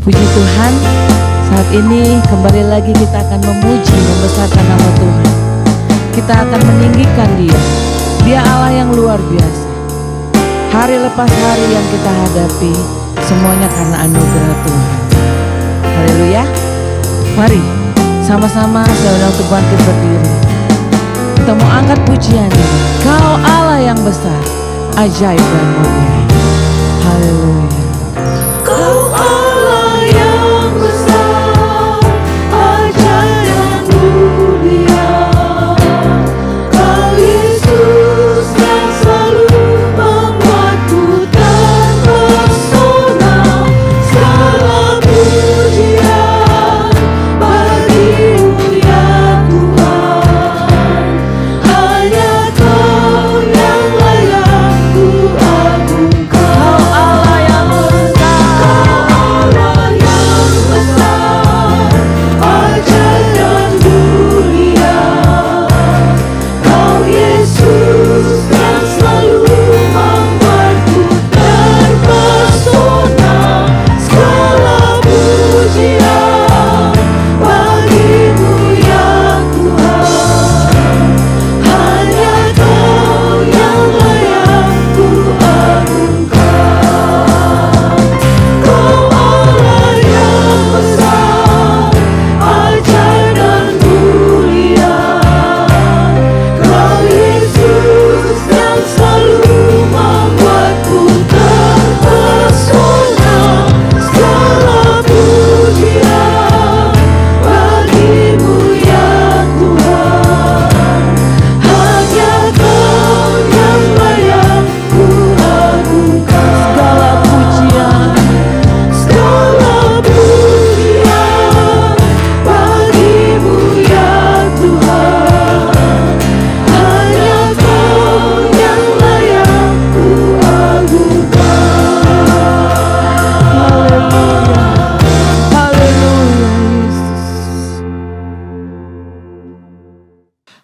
Puji Tuhan, saat ini kembali lagi kita akan memuji, membesarkan nama Tuhan. Kita akan meninggikan Dia. Dia Allah yang luar biasa. Hari lepas hari yang kita hadapi, semuanya karena anugerah Tuhan. Haleluya. Mari sama-sama saya undang untuk bangkit berdiri. Kita mau angkat pujian ini. Kau Allah yang besar, ajaib dan mulia. Haleluya. Kau Allah yang besar, ajaib dan mulia. Kau Yesus yang selalu membuatku terpesona. Segala pujian bagimu ya Tuhan. Hanya Kau yang layak ku agungkan. Kau Allah yang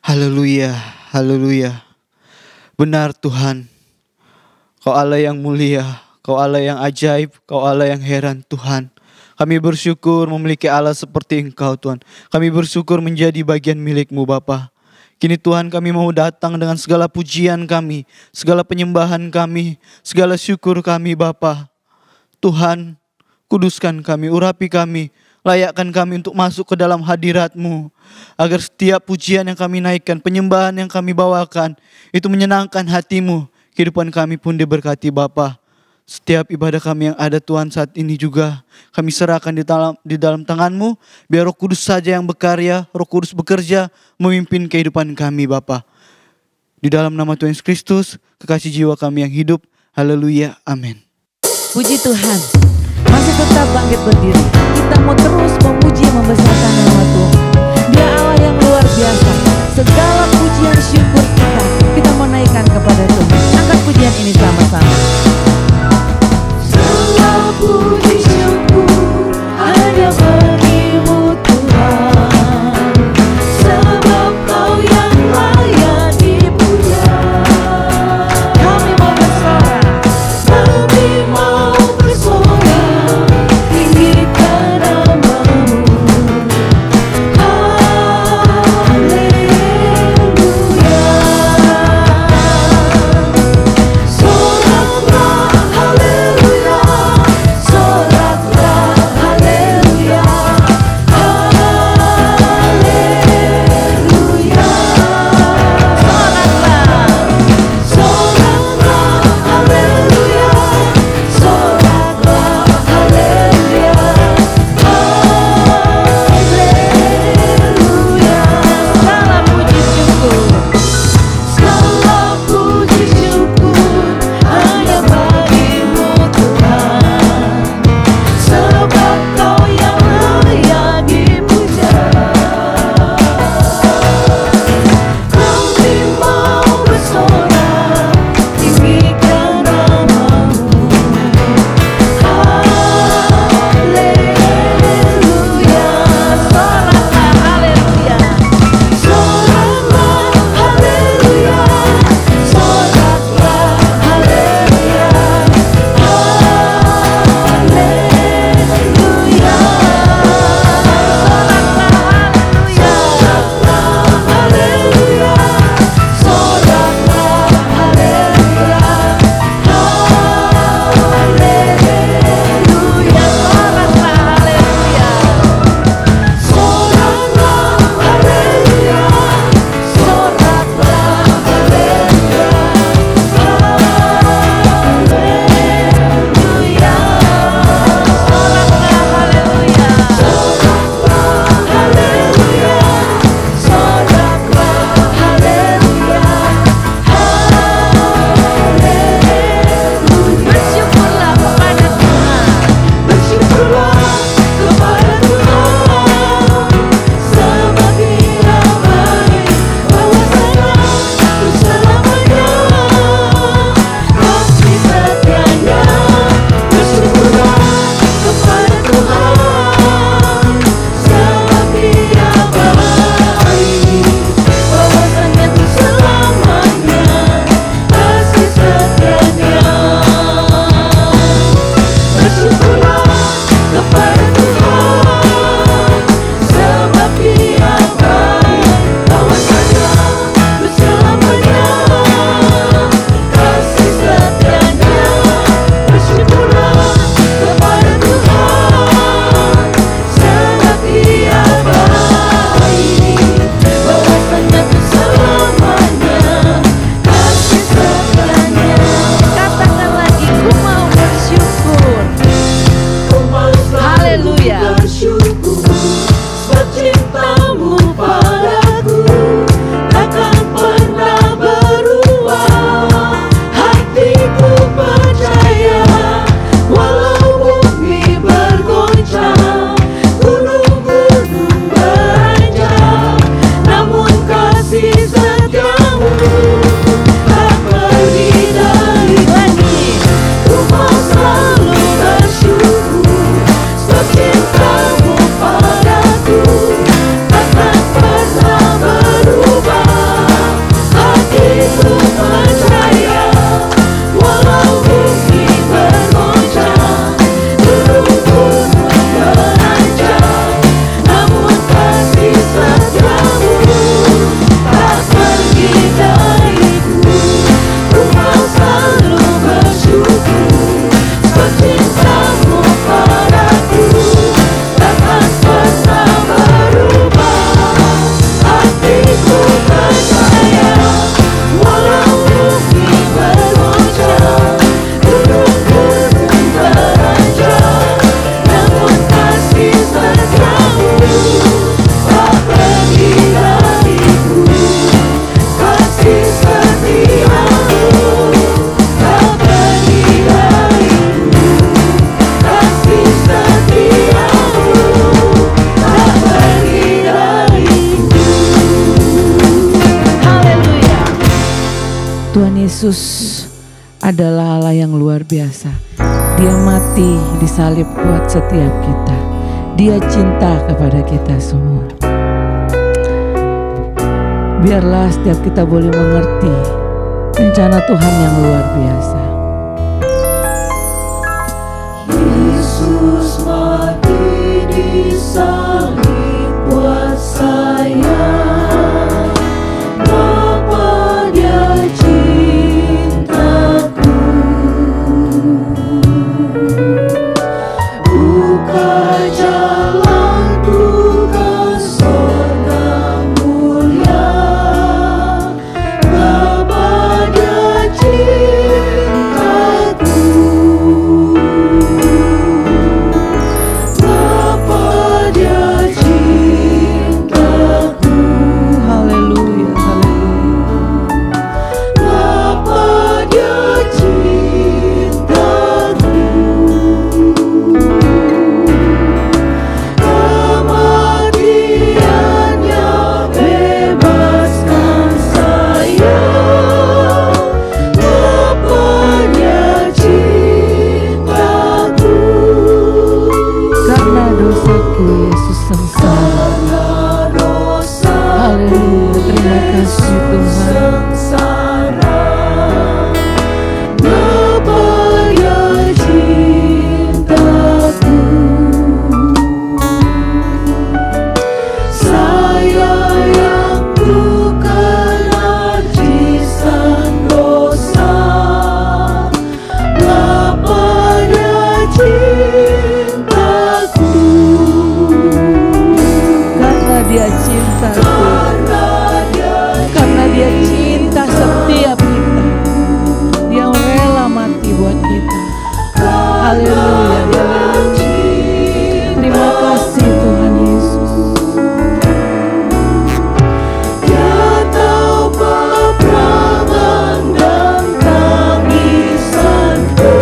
Haleluya, haleluya. Benar Tuhan, Kau Allah yang mulia, Kau Allah yang ajaib, Kau Allah yang heran Tuhan. Kami bersyukur memiliki Allah seperti Engkau Tuhan. Kami bersyukur menjadi bagian milik-Mu Bapa. Kini Tuhan kami mau datang dengan segala pujian kami, segala penyembahan kami, segala syukur kami Bapa. Tuhan, kuduskan kami, urapi kami, layakkan kami untuk masuk ke dalam hadirat-Mu. Agar setiap pujian yang kami naikkan, penyembahan yang kami bawakan, itu menyenangkan hati-Mu. Kehidupan kami pun diberkati Bapa. Setiap ibadah kami yang ada Tuhan saat ini juga kami serahkan di dalam tangan-Mu. Biar Roh Kudus saja yang berkarya, Roh Kudus bekerja memimpin kehidupan kami Bapa. Di dalam nama Tuhan Yesus Kristus, kekasih jiwa kami yang hidup. Haleluya, amin. puji Tuhan. Masih tetap bangkit berdiri. Kita mau terus memuji, membesarkan nama Tuhan. Dia Allah yang luar biasa. Segala pujian syukur kita mau naikkan kepada Tuhan. Angkat pujian ini sama-sama. Segala puji syukur hanya bagi-Mu Tuhan, sebab Kau yang layak dipuja. Kami mau bersorak, Kami mau bersorak, tinggikan Yesus adalah Allah yang luar biasa. Dia mati di salib buat setiap kita. Dia cinta kepada kita semua. Biarlah setiap kita boleh mengerti rencana Tuhan yang luar biasa. Yesus mati di salib buat saya. Bapa Dia cintaku. Buka jalanku ke surga mulia. Bapa Dia cintaku. Bapa Dia cintaku. Haleluya, haleluya. Bapa Dia cintaku. Kematiannya bebaskan saya. Bapa Dia cintaku. Karena dosaku Yesus sengsara. Karena dosaku Haleluya, terima kasih Tuhan. sengsara. Bapa Dia cintaku. Saya yang terkena najisan dosa. Bapa Dia cintaku. Karena Dia cintaku. Karena Dia cinta setiap kita. Dia rela mati buat kita. Haleluya, haleluya. Terima kasih Tuhan Yesus. Dia tahu peperangan dan tangisanku.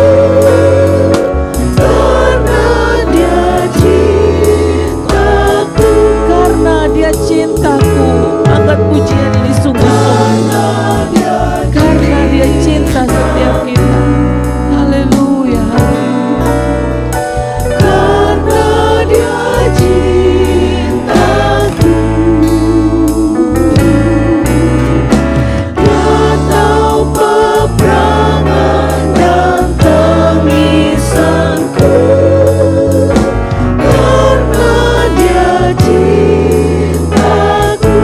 Karena Dia cintaku. Karena Dia cintaku. Angkat pujian ini sungguh-sungguh. Karena Dia cinta setiap kita. Haleluya, haleluya. Karena Dia cintaku. Dia tahu peperangan dan tangisanku. Karena Dia cintaku.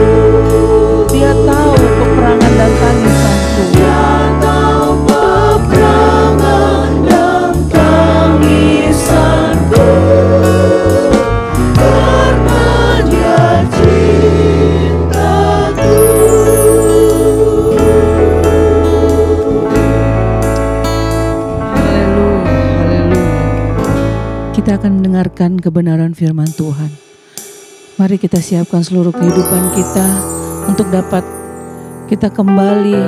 Dia tahu peperangan dan tangisanku. Dia tahu peperangan dan tangisanku. Karena Dia cintaku. Haleluya, haleluya. Kita akan mendengarkan kebenaran firman Tuhan. Mari kita siapkan seluruh kehidupan kita untuk dapat kita kembali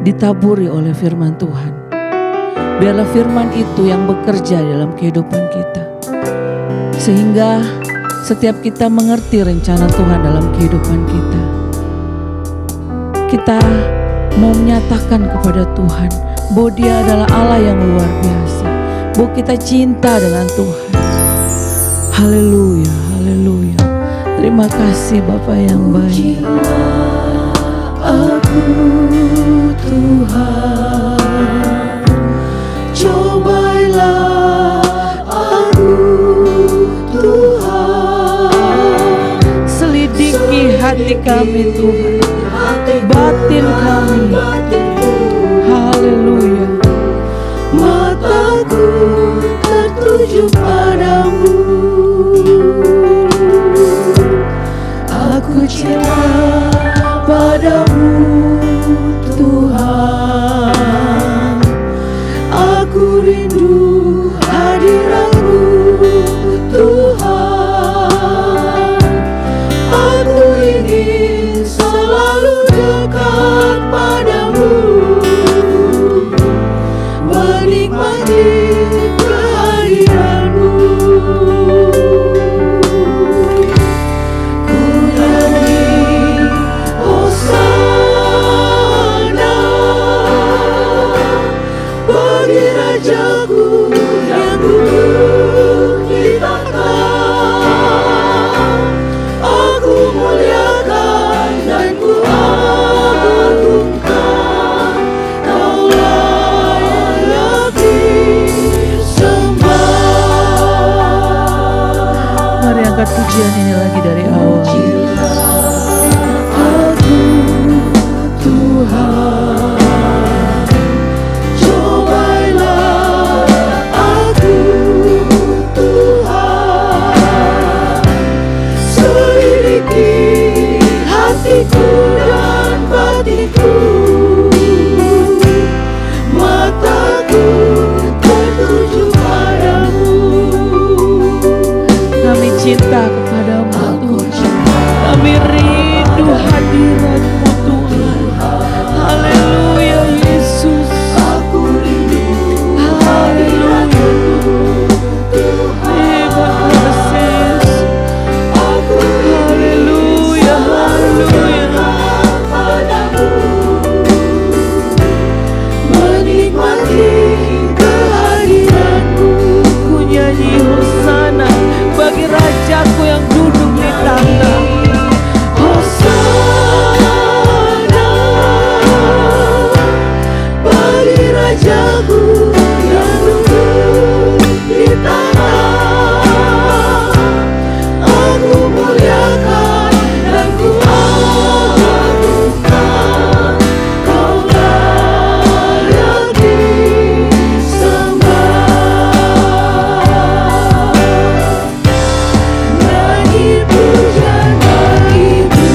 ditaburi oleh firman Tuhan. Biarlah firman itu yang bekerja dalam kehidupan kita. Sehingga setiap kita mengerti rencana Tuhan dalam kehidupan kita. Kita mau menyatakan kepada Tuhan bahwa Dia adalah Allah yang luar biasa. Bahwa kita cinta dengan Tuhan. Haleluya, haleluya. Terima kasih Bapa yang baik. Aku Tuhan, cobailah aku Tuhan. Selidiki hati kami Tuhan, batin kami. Haleluya. Mataku tertuju padamu. Aku cinta padamu Tuhan. Aku rindu hadiratmu Tuhan. Aku ingin selalu dekat padamu. Mari angkat pujian ini lagi dari awal. Aku Tuhan, cobailah aku Tuhan, selidiki hatiku dan batinku, mataku tertuju padamu. Kami cinta kepadamu Tuhan. Kami rindu hadirat-Mu Tuhan. Haleluya Yesus. Aku rindu Haleluya. Tuhan. Terima kasih. Aku Haleluya. Haleluya. padamu, menikmati kehadiran-Mu. Ku nyanyi hosana bagi Rajaku yang duduk di tahta. Hosana bagi Rajaku yang duduk di tanah. Aku muliakan dan ku agungkan, Kau layak disembah. Nyanyi pujian bagimu,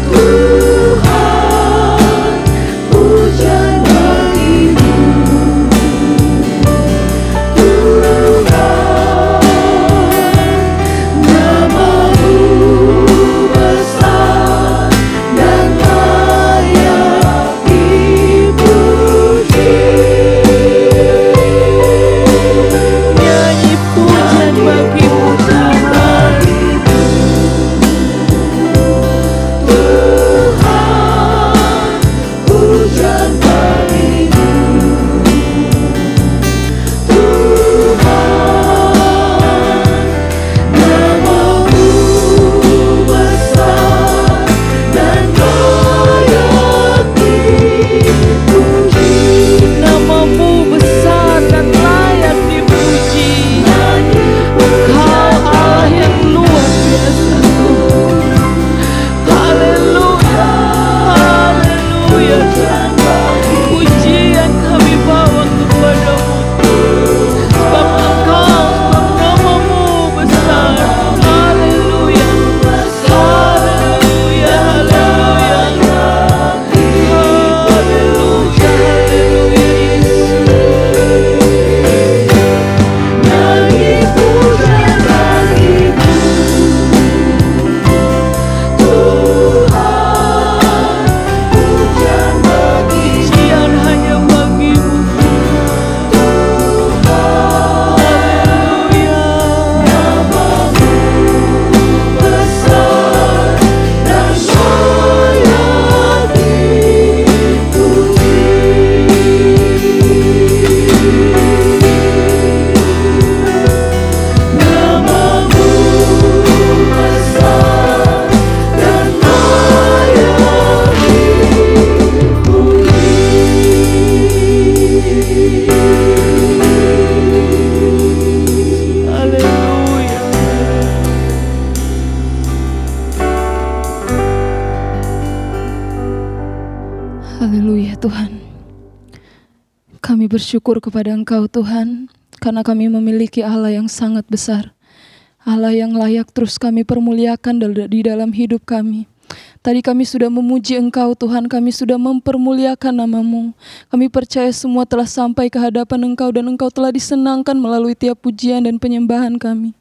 Tuhan, pujian bagimu, Tuhan. Namamu besar dan layak dipuji. Nyanyi pujian bagimu Tuhan. Tuhan, pujian bagimu, Tuhan. Namamu besar dan layak dipuji. Namamu besar dan layak dipuji. Kau Allah yang luar biasa. Haleluya. Haleluya. Pujian kami bawa kepadamu. Sebab Engkau, sebab namamu besar. Haleluya. Haleluya. Haleluya. Haleluya. Nyanyi pujian bagimu, Tuhan, pujian bagimu, Pujian hanya bagimu. Haleluya. namamu besar dan layak dipuji. Namamu besar dan layak dipuji. Haleluya. Haleluya Tuhan. Kami bersyukur kepada Engkau Tuhan, karena kami memiliki Allah yang sangat besar. Allah yang layak terus kami permuliakan di dalam hidup kami. Tadi kami sudah memuji Engkau Tuhan, kami sudah mempermuliakan nama-Mu. Kami percaya semua telah sampai ke hadapan Engkau dan Engkau telah disenangkan melalui tiap pujian dan penyembahan kami.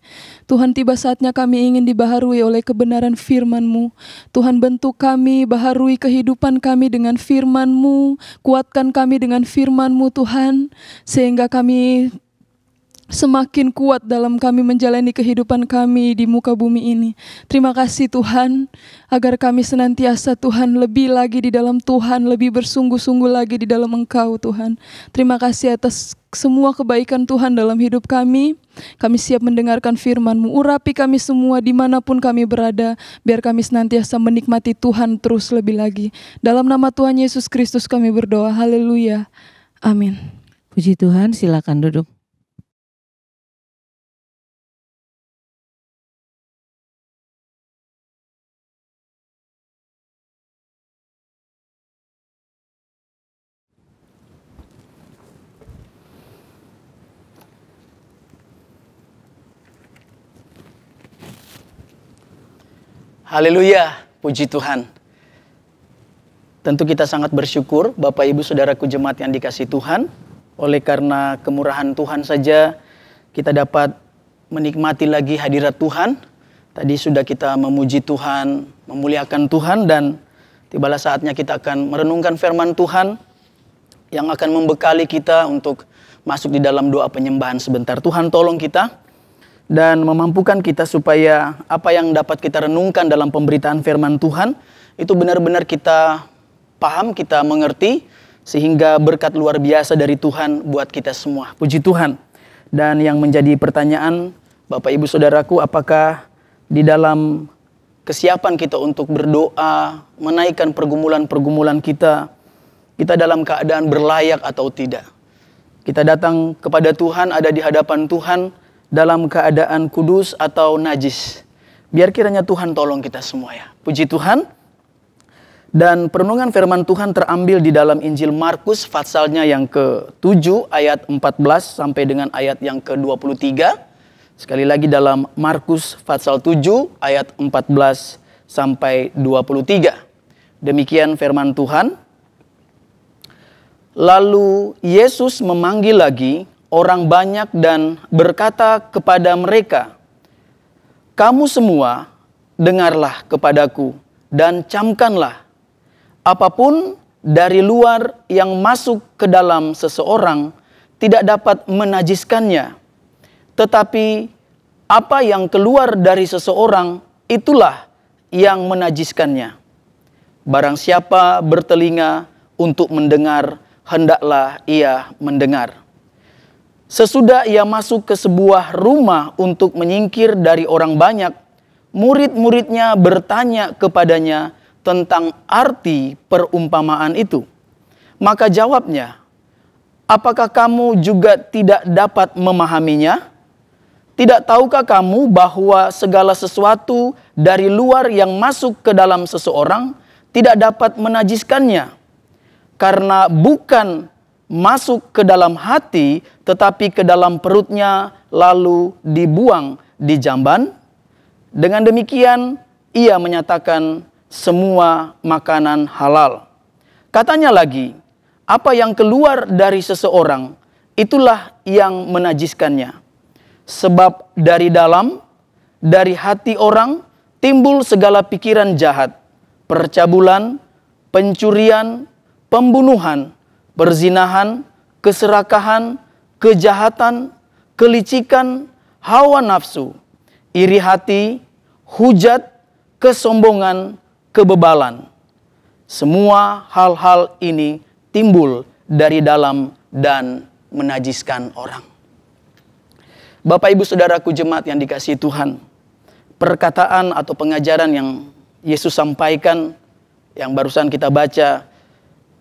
Tuhan, tiba saatnya kami ingin dibaharui oleh kebenaran firman-Mu. Tuhan, bentuk kami, baharui kehidupan kami dengan firman-Mu, kuatkan kami dengan firman-Mu Tuhan, sehingga kami semakin kuat dalam kami menjalani kehidupan kami di muka bumi ini. Terima kasih Tuhan, agar kami senantiasa Tuhan lebih lagi di dalam Tuhan, lebih bersungguh-sungguh lagi di dalam Engkau Tuhan. Terima kasih atas semua kebaikan Tuhan dalam hidup kami. Kami siap mendengarkan firman-Mu. Urapi kami semua dimanapun kami berada, biar kami senantiasa menikmati Tuhan terus lebih lagi. Dalam nama Tuhan Yesus Kristus kami berdoa. Haleluya. Amin. Puji Tuhan, silakan duduk. Haleluya, puji Tuhan. Tentu kita sangat bersyukur Bapak Ibu Saudaraku jemaat yang dikasihi Tuhan. Oleh karena kemurahan Tuhan saja kita dapat menikmati lagi hadirat Tuhan. Tadi sudah kita memuji Tuhan, memuliakan Tuhan, dan tibalah saatnya kita akan merenungkan firman Tuhan yang akan membekali kita untuk masuk di dalam doa penyembahan sebentar. Tuhan tolong kita dan memampukan kita supaya apa yang dapat kita renungkan dalam pemberitaan firman Tuhan itu benar-benar kita paham, kita mengerti, sehingga berkat luar biasa dari Tuhan buat kita semua. Puji Tuhan. Dan yang menjadi pertanyaan Bapak Ibu Saudaraku, apakah di dalam kesiapan kita untuk berdoa, menaikkan pergumulan-pergumulan kita dalam keadaan berlayak atau tidak? Kita datang kepada Tuhan, ada di hadapan Tuhan dalam keadaan kudus atau najis. Biar kiranya Tuhan tolong kita semua ya. Puji Tuhan. Dan perenungan firman Tuhan terambil di dalam Injil Markus pasalnya yang ke-7 ayat 14 sampai dengan ayat yang ke-23. Sekali lagi dalam Markus pasal 7 ayat 14 sampai 23. Demikian firman Tuhan. Lalu Yesus memanggil lagi orang banyak dan berkata kepada mereka, "Kamu semua dengarlah kepadaku dan camkanlah. Apapun dari luar yang masuk ke dalam seseorang tidak dapat menajiskannya. Tetapi apa yang keluar dari seseorang itulah yang menajiskannya. Barang siapa bertelinga untuk mendengar, hendaklah ia mendengar." Sesudah ia masuk ke sebuah rumah untuk menyingkir dari orang banyak, murid-muridnya bertanya kepadanya tentang arti perumpamaan itu. Maka jawabnya, "Apakah kamu juga tidak dapat memahaminya? Tidak tahukah kamu bahwa segala sesuatu dari luar yang masuk ke dalam seseorang tidak dapat menajiskannya? Karena bukan masuk ke dalam hati, tetapi ke dalam perutnya, lalu dibuang di jamban." Dengan demikian, ia menyatakan semua makanan halal. Katanya lagi, apa yang keluar dari seseorang, itulah yang menajiskannya. Sebab dari dalam, dari hati orang, timbul segala pikiran jahat, percabulan, pencurian, pembunuhan, perzinahan, keserakahan, kejahatan, kelicikan, hawa nafsu, iri hati, hujat, kesombongan, kebebalan. Semua hal-hal ini timbul dari dalam dan menajiskan orang. Bapak Ibu Saudaraku jemaat yang dikasihi Tuhan, perkataan atau pengajaran yang Yesus sampaikan, yang barusan kita baca,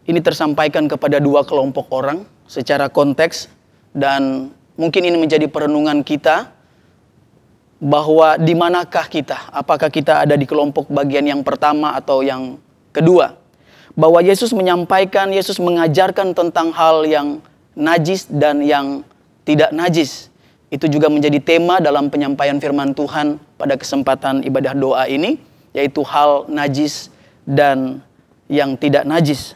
ini tersampaikan kepada dua kelompok orang secara konteks, dan mungkin ini menjadi perenungan kita bahwa di manakah kita, apakah kita ada di kelompok bagian yang pertama atau yang kedua. Bahwa Yesus menyampaikan, Yesus mengajarkan tentang hal yang najis dan yang tidak najis. Itu juga menjadi tema dalam penyampaian firman Tuhan pada kesempatan ibadah doa ini, yaitu hal najis dan yang tidak najis.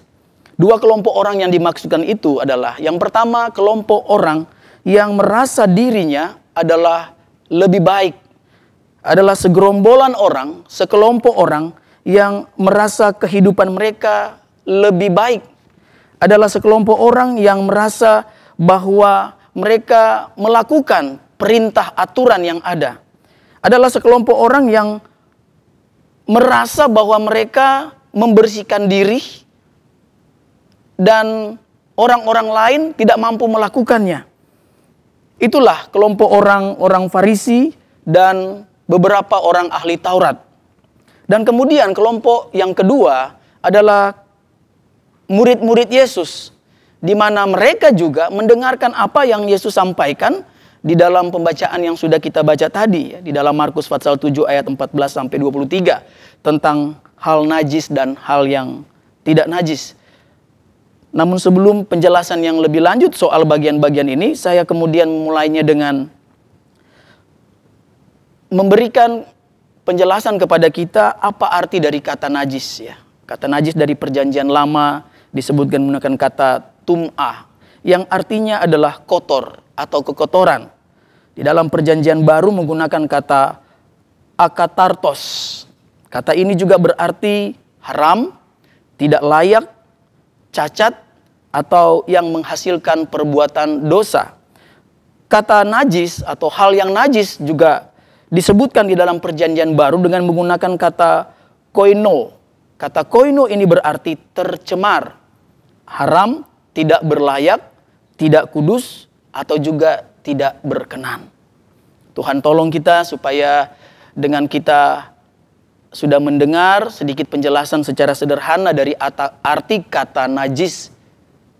Dua kelompok orang yang dimaksudkan itu adalah, yang pertama kelompok orang yang merasa dirinya adalah lebih baik. Adalah segerombolan orang, sekelompok orang yang merasa kehidupan mereka lebih baik. Adalah sekelompok orang yang merasa bahwa mereka melakukan perintah aturan yang ada. Adalah sekelompok orang yang merasa bahwa mereka membersihkan diri dan orang-orang lain tidak mampu melakukannya. Itulah kelompok orang Farisi dan beberapa orang ahli Taurat. Dan kemudian kelompok yang kedua adalah murid-murid Yesus, di mana mereka juga mendengarkan apa yang Yesus sampaikan di dalam pembacaan yang sudah kita baca tadi, di dalam Markus pasal 7 ayat 14 sampai 23 tentang hal najis dan hal yang tidak najis. Namun sebelum penjelasan yang lebih lanjut soal bagian-bagian ini, saya kemudian memulainya dengan memberikan penjelasan kepada kita apa arti dari kata najis ya. Kata najis dari Perjanjian Lama disebutkan menggunakan kata tum'ah yang artinya adalah kotor atau kekotoran. Di dalam Perjanjian Baru menggunakan kata akatartos. Kata ini juga berarti haram, tidak layak, cacat, atau yang menghasilkan perbuatan dosa. Kata najis atau hal yang najis juga disebutkan di dalam Perjanjian Baru dengan menggunakan kata koino. Kata koino ini berarti tercemar, haram, tidak berlayak, tidak kudus, atau juga tidak berkenan. Tuhan tolong kita supaya dengan kita sudah mendengar sedikit penjelasan secara sederhana dari arti kata najis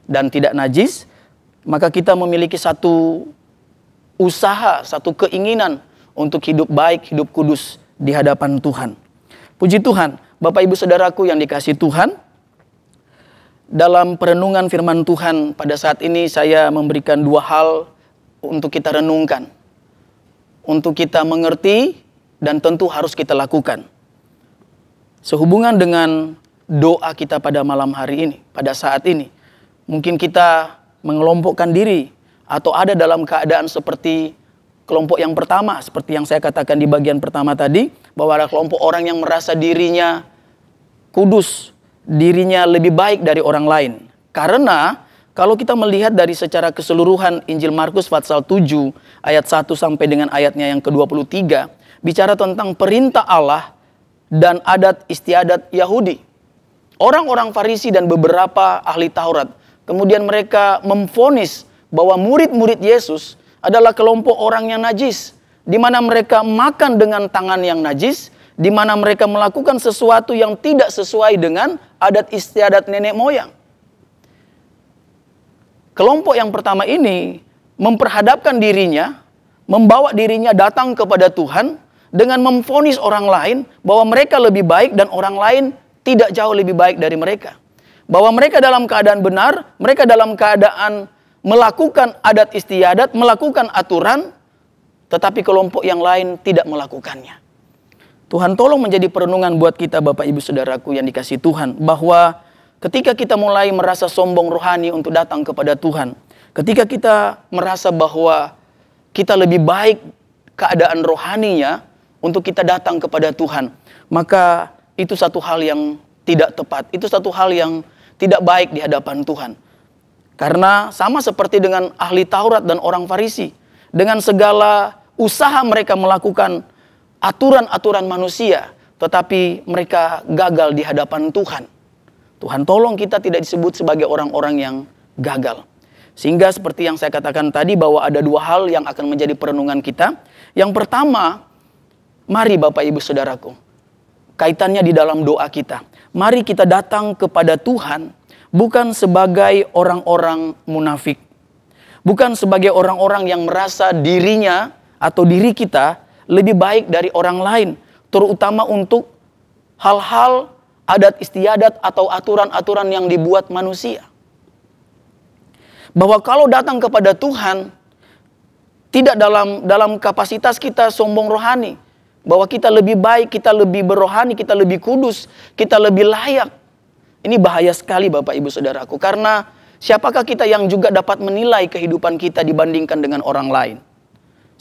dan tidak najis, maka kita memiliki satu usaha, satu keinginan untuk hidup baik, hidup kudus di hadapan Tuhan. Puji Tuhan, Bapak Ibu Saudaraku yang dikasihi Tuhan, dalam perenungan firman Tuhan pada saat ini saya memberikan dua hal untuk kita renungkan, untuk kita mengerti dan tentu harus kita lakukan. Sehubungan dengan doa kita pada malam hari ini, pada saat ini, mungkin kita mengelompokkan diri atau ada dalam keadaan seperti kelompok yang pertama, seperti yang saya katakan di bagian pertama tadi, bahwa ada kelompok orang yang merasa dirinya kudus, dirinya lebih baik dari orang lain. Karena kalau kita melihat dari secara keseluruhan Injil Markus pasal 7 ayat 1 sampai dengan ayatnya yang ke-23, bicara tentang perintah Allah dan adat istiadat Yahudi. Orang-orang Farisi dan beberapa ahli Taurat, kemudian mereka memvonis bahwa murid-murid Yesus adalah kelompok orang yang najis, di mana mereka makan dengan tangan yang najis, di mana mereka melakukan sesuatu yang tidak sesuai dengan adat istiadat nenek moyang. Kelompok yang pertama ini memperhadapkan dirinya, membawa dirinya datang kepada Tuhan dengan memvonis orang lain bahwa mereka lebih baik dan orang lain tidak jauh lebih baik dari mereka. Bahwa mereka dalam keadaan benar, mereka dalam keadaan melakukan adat istiadat, melakukan aturan, tetapi kelompok yang lain tidak melakukannya. Tuhan tolong menjadi perenungan buat kita Bapak Ibu Saudaraku yang dikasihi Tuhan, bahwa ketika kita mulai merasa sombong rohani untuk datang kepada Tuhan, ketika kita merasa bahwa kita lebih baik keadaan rohaninya untuk kita datang kepada Tuhan, maka itu satu hal yang tidak tepat, itu satu hal yang tidak baik di hadapan Tuhan. Karena sama seperti dengan ahli Taurat dan orang Farisi, dengan segala usaha mereka melakukan aturan-aturan manusia, tetapi mereka gagal di hadapan Tuhan. Tuhan tolong kita tidak disebut sebagai orang-orang yang gagal. Sehingga seperti yang saya katakan tadi bahwa ada dua hal yang akan menjadi perenungan kita. Yang pertama, mari Bapak Ibu Saudaraku, kaitannya di dalam doa kita. Mari kita datang kepada Tuhan bukan sebagai orang-orang munafik. Bukan sebagai orang-orang yang merasa dirinya atau diri kita lebih baik dari orang lain. Terutama untuk hal-hal adat istiadat atau aturan-aturan yang dibuat manusia. Bahwa kalau datang kepada Tuhan, tidak dalam kapasitas kita sombong rohani. Bahwa kita lebih baik, kita lebih berrohani, kita lebih kudus, kita lebih layak. Ini bahaya sekali Bapak Ibu Saudaraku. Karena siapakah kita yang juga dapat menilai kehidupan kita dibandingkan dengan orang lain.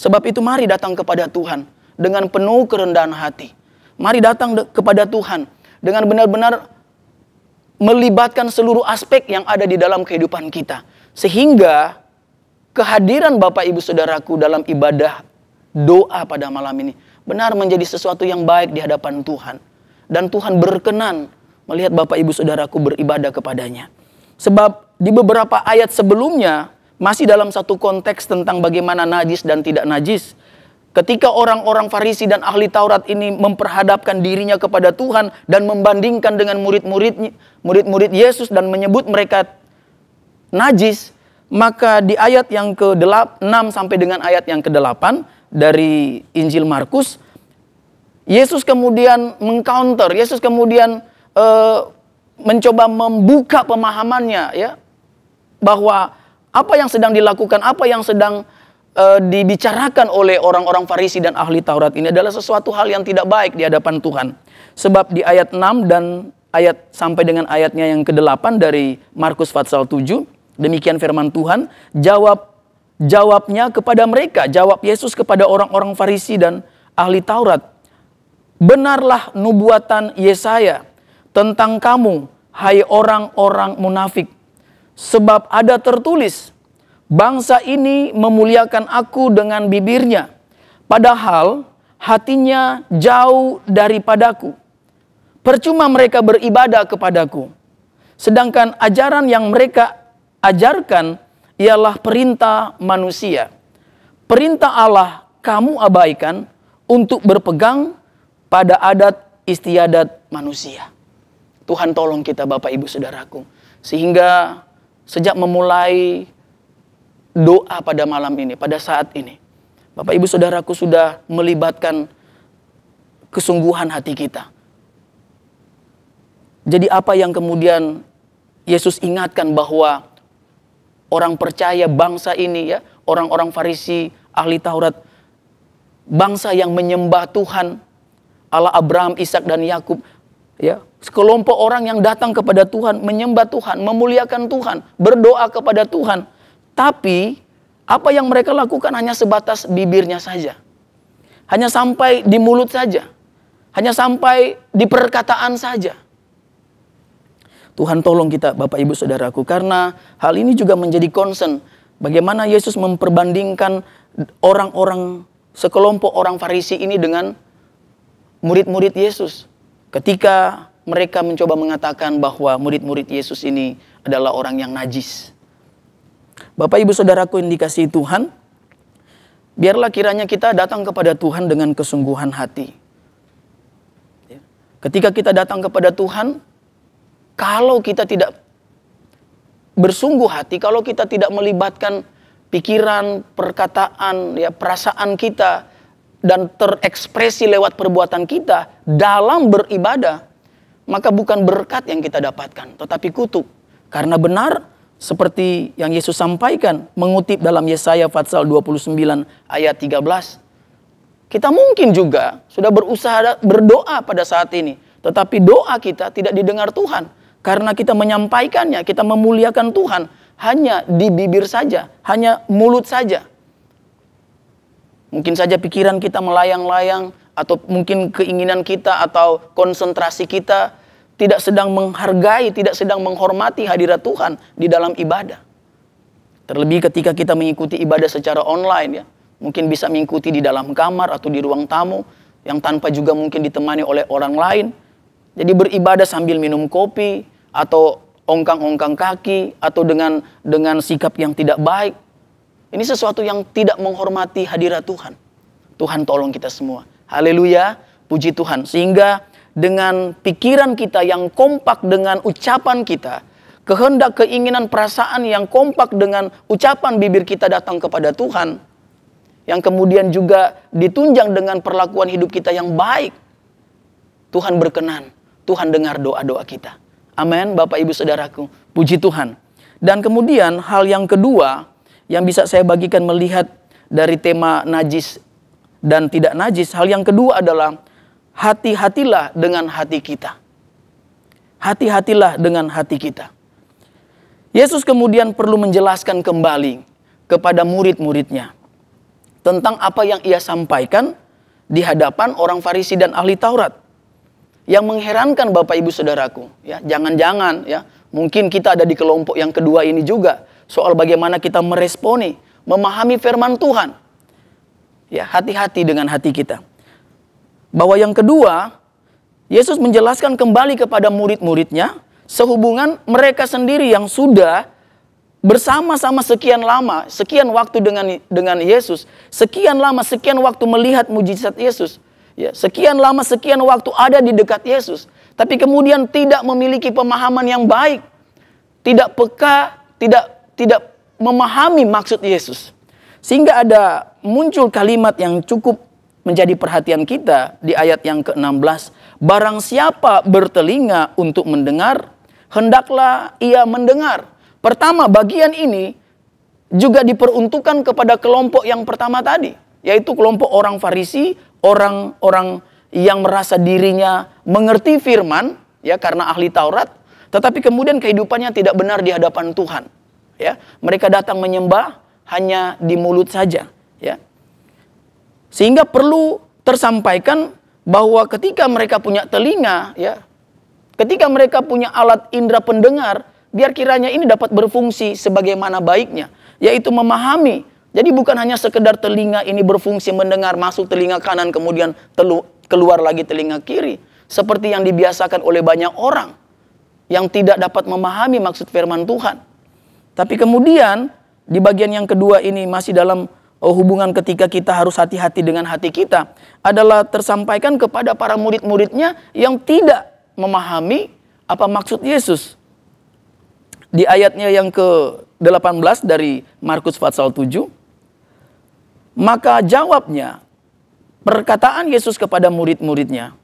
Sebab itu mari datang kepada Tuhan dengan penuh kerendahan hati. Mari datang kepada Tuhan dengan benar-benar melibatkan seluruh aspek yang ada di dalam kehidupan kita. Sehingga kehadiran Bapak Ibu Saudaraku dalam ibadah doa pada malam ini benar menjadi sesuatu yang baik di hadapan Tuhan. Dan Tuhan berkenan melihat Bapak Ibu Saudaraku beribadah kepadanya. Sebab di beberapa ayat sebelumnya masih dalam satu konteks tentang bagaimana najis dan tidak najis. Ketika orang-orang Farisi dan ahli Taurat ini memperhadapkan dirinya kepada Tuhan dan membandingkan dengan murid-murid Yesus dan menyebut mereka najis, maka di ayat yang ke-6 sampai dengan ayat yang ke-8 dari Injil Markus, Yesus kemudian mengcounter, Yesus kemudian mencoba membuka pemahamannya, ya, bahwa apa yang sedang dilakukan, apa yang sedang dibicarakan oleh orang-orang Farisi dan ahli Taurat ini adalah sesuatu hal yang tidak baik di hadapan Tuhan. Sebab di ayat 6 dan sampai dengan ayatnya yang ke-8 dari Markus pasal 7, demikian firman Tuhan, jawabnya kepada mereka, jawab Yesus kepada orang-orang Farisi dan ahli Taurat, benarlah nubuatan Yesaya tentang kamu, hai orang-orang munafik, sebab ada tertulis, bangsa ini memuliakan aku dengan bibirnya, padahal hatinya jauh daripadaku. Percuma mereka beribadah kepadaku, sedangkan ajaran yang mereka ajarkan ialah perintah manusia. Perintah Allah kamu abaikan untuk berpegang pada adat istiadat manusia. Tuhan tolong kita Bapak Ibu Saudaraku, sehingga sejak memulai doa pada malam ini, pada saat ini, Bapak Ibu Saudaraku sudah melibatkan kesungguhan hati kita. Jadi apa yang kemudian Yesus ingatkan bahwa orang percaya bangsa ini ya, orang-orang Farisi, ahli Taurat, bangsa yang menyembah Tuhan, Allah Abraham, Ishak dan Yakub, ya, sekelompok orang yang datang kepada Tuhan, menyembah Tuhan, memuliakan Tuhan, berdoa kepada Tuhan. Tapi apa yang mereka lakukan hanya sebatas bibirnya saja. Hanya sampai di mulut saja. Hanya sampai di perkataan saja. Tuhan tolong kita Bapak Ibu Saudaraku, karena hal ini juga menjadi concern. Bagaimana Yesus memperbandingkan orang-orang, sekelompok orang Farisi ini dengan murid-murid Yesus. Ketika mereka mencoba mengatakan bahwa murid-murid Yesus ini adalah orang yang najis. Bapak Ibu Saudaraku yang dikasihi Tuhan, biarlah kiranya kita datang kepada Tuhan dengan kesungguhan hati. Ketika kita datang kepada Tuhan, kalau kita tidak bersungguh hati, kalau kita tidak melibatkan pikiran, perkataan, ya, perasaan kita, dan terekspresi lewat perbuatan kita dalam beribadah, maka bukan berkat yang kita dapatkan, tetapi kutuk. Karena benar, seperti yang Yesus sampaikan, mengutip dalam Yesaya pasal 29 ayat 13. Kita mungkin juga sudah berusaha berdoa pada saat ini, tetapi doa kita tidak didengar Tuhan. Karena kita menyampaikannya, kita memuliakan Tuhan hanya di bibir saja, hanya mulut saja. Mungkin saja pikiran kita melayang-layang, atau mungkin keinginan kita atau konsentrasi kita tidak sedang menghargai, tidak sedang menghormati hadirat Tuhan di dalam ibadah. Terlebih ketika kita mengikuti ibadah secara online ya. Mungkin bisa mengikuti di dalam kamar atau di ruang tamu yang tanpa juga mungkin ditemani oleh orang lain. Jadi beribadah sambil minum kopi atau ongkang-ongkang kaki atau dengan sikap yang tidak baik. Ini sesuatu yang tidak menghormati hadirat Tuhan. Tuhan tolong kita semua. Haleluya, puji Tuhan. Sehingga dengan pikiran kita yang kompak dengan ucapan kita, kehendak, keinginan, perasaan yang kompak dengan ucapan bibir kita datang kepada Tuhan, yang kemudian juga ditunjang dengan perlakuan hidup kita yang baik, Tuhan berkenan, Tuhan dengar doa-doa kita. Amin, Bapak Ibu Saudaraku, puji Tuhan. Dan kemudian hal yang kedua yang bisa saya bagikan melihat dari tema najis dan tidak najis, hal yang kedua adalah hati-hatilah dengan hati kita. Hati-hatilah dengan hati kita. Yesus kemudian perlu menjelaskan kembali kepada murid-muridnya tentang apa yang ia sampaikan di hadapan orang Farisi dan ahli Taurat. Yang mengherankan Bapak Ibu Saudaraku, ya, jangan-jangan ya, mungkin kita ada di kelompok yang kedua ini juga, soal bagaimana kita meresponi, memahami firman Tuhan. Ya, hati-hati dengan hati kita. Bahwa yang kedua, Yesus menjelaskan kembali kepada murid-muridnya sehubungan mereka sendiri yang sudah bersama-sama sekian lama, sekian waktu dengan Yesus, sekian lama, sekian waktu melihat mujizat Yesus, ya, sekian lama, sekian waktu ada di dekat Yesus, tapi kemudian tidak memiliki pemahaman yang baik, tidak peka, tidak memahami maksud Yesus. Sehingga ada muncul kalimat yang cukup menjadi perhatian kita di ayat yang ke-16. Barang siapa bertelinga untuk mendengar, hendaklah ia mendengar. Pertama, bagian ini juga diperuntukkan kepada kelompok yang pertama tadi, yaitu kelompok orang Farisi, orang-orang yang merasa dirinya mengerti firman, ya, karena ahli Taurat, tetapi kemudian kehidupannya tidak benar di hadapan Tuhan. Ya, mereka datang menyembah hanya di mulut saja, ya. Sehingga perlu tersampaikan bahwa ketika mereka punya telinga, ya, ketika mereka punya alat indera pendengar, biar kiranya ini dapat berfungsi sebagaimana baiknya, yaitu memahami. Jadi bukan hanya sekedar telinga ini berfungsi mendengar, masuk telinga kanan kemudian keluar lagi telinga kiri, seperti yang dibiasakan oleh banyak orang yang tidak dapat memahami maksud firman Tuhan. Tapi kemudian di bagian yang kedua ini masih dalam hubungan ketika kita harus hati-hati dengan hati kita, adalah tersampaikan kepada para murid-muridnya yang tidak memahami apa maksud Yesus. Di ayatnya yang ke-18 dari Markus pasal 7, maka jawabnya perkataan Yesus kepada murid-muridnya,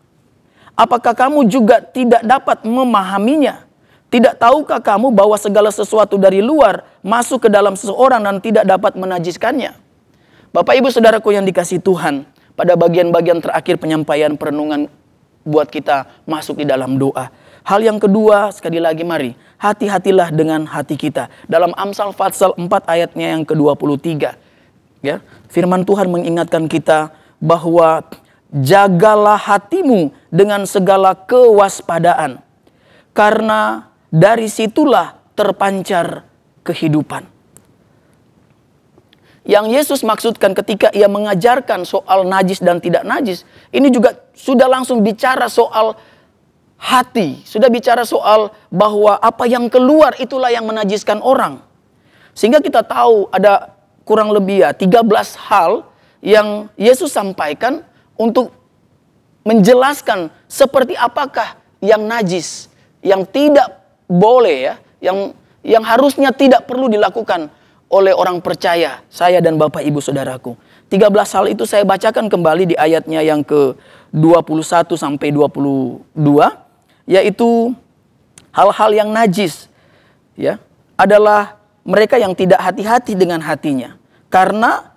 apakah kamu juga tidak dapat memahaminya? Tidak tahukah kamu bahwa segala sesuatu dari luar masuk ke dalam seseorang dan tidak dapat menajiskannya? Bapak Ibu Saudaraku yang dikasihi Tuhan, pada bagian-bagian terakhir penyampaian perenungan buat kita masuk di dalam doa. Hal yang kedua, sekali lagi mari, hati-hatilah dengan hati kita. Dalam Amsal pasal 4 ayatnya yang ke-23. Ya, firman Tuhan mengingatkan kita bahwa jagalah hatimu dengan segala kewaspadaan, karena dari situlah terpancar kehidupan. Yang Yesus maksudkan ketika ia mengajarkan soal najis dan tidak najis, ini juga sudah langsung bicara soal hati. Sudah bicara soal bahwa apa yang keluar itulah yang menajiskan orang. Sehingga kita tahu ada kurang lebih 13 hal yang Yesus sampaikan untuk menjelaskan seperti apakah yang najis, yang tidak boleh, ya, yang harusnya tidak perlu dilakukan oleh orang percaya, saya dan Bapak Ibu Saudaraku. 13 hal itu saya bacakan kembali di ayatnya yang ke-21 sampai 22, yaitu hal-hal yang najis, ya, adalah mereka yang tidak hati-hati dengan hatinya. Karena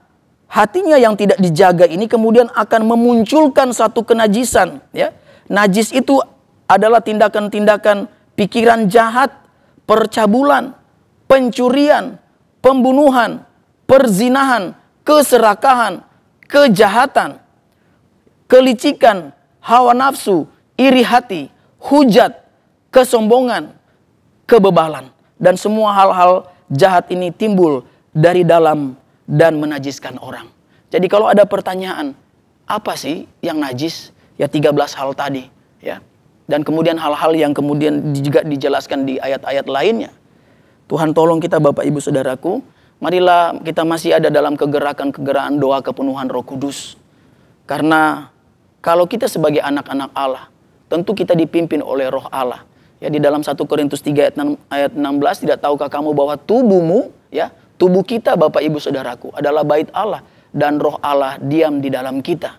hatinya yang tidak dijaga ini kemudian akan memunculkan satu kenajisan, ya. Najis itu adalah tindakan-tindakan pikiran jahat, percabulan, pencurian, pembunuhan, perzinahan, keserakahan, kejahatan, kelicikan, hawa nafsu, iri hati, hujat, kesombongan, kebebalan. Dan semua hal-hal jahat ini timbul dari dalam dan menajiskan orang. Jadi kalau ada pertanyaan, apa sih yang najis? Ya 13 hal tadi, ya. Dan kemudian hal-hal yang kemudian juga dijelaskan di ayat-ayat lainnya. Tuhan tolong kita Bapak Ibu Saudaraku, marilah kita masih ada dalam kegerakan doa kepenuhan Roh Kudus. Karena kalau kita sebagai anak-anak Allah, tentu kita dipimpin oleh Roh Allah. Ya, di dalam 1 Korintus 3 ayat 16, tidak tahukah kamu bahwa tubuhmu, ya, tubuh kita Bapak Ibu Saudaraku adalah bait Allah dan Roh Allah diam di dalam kita.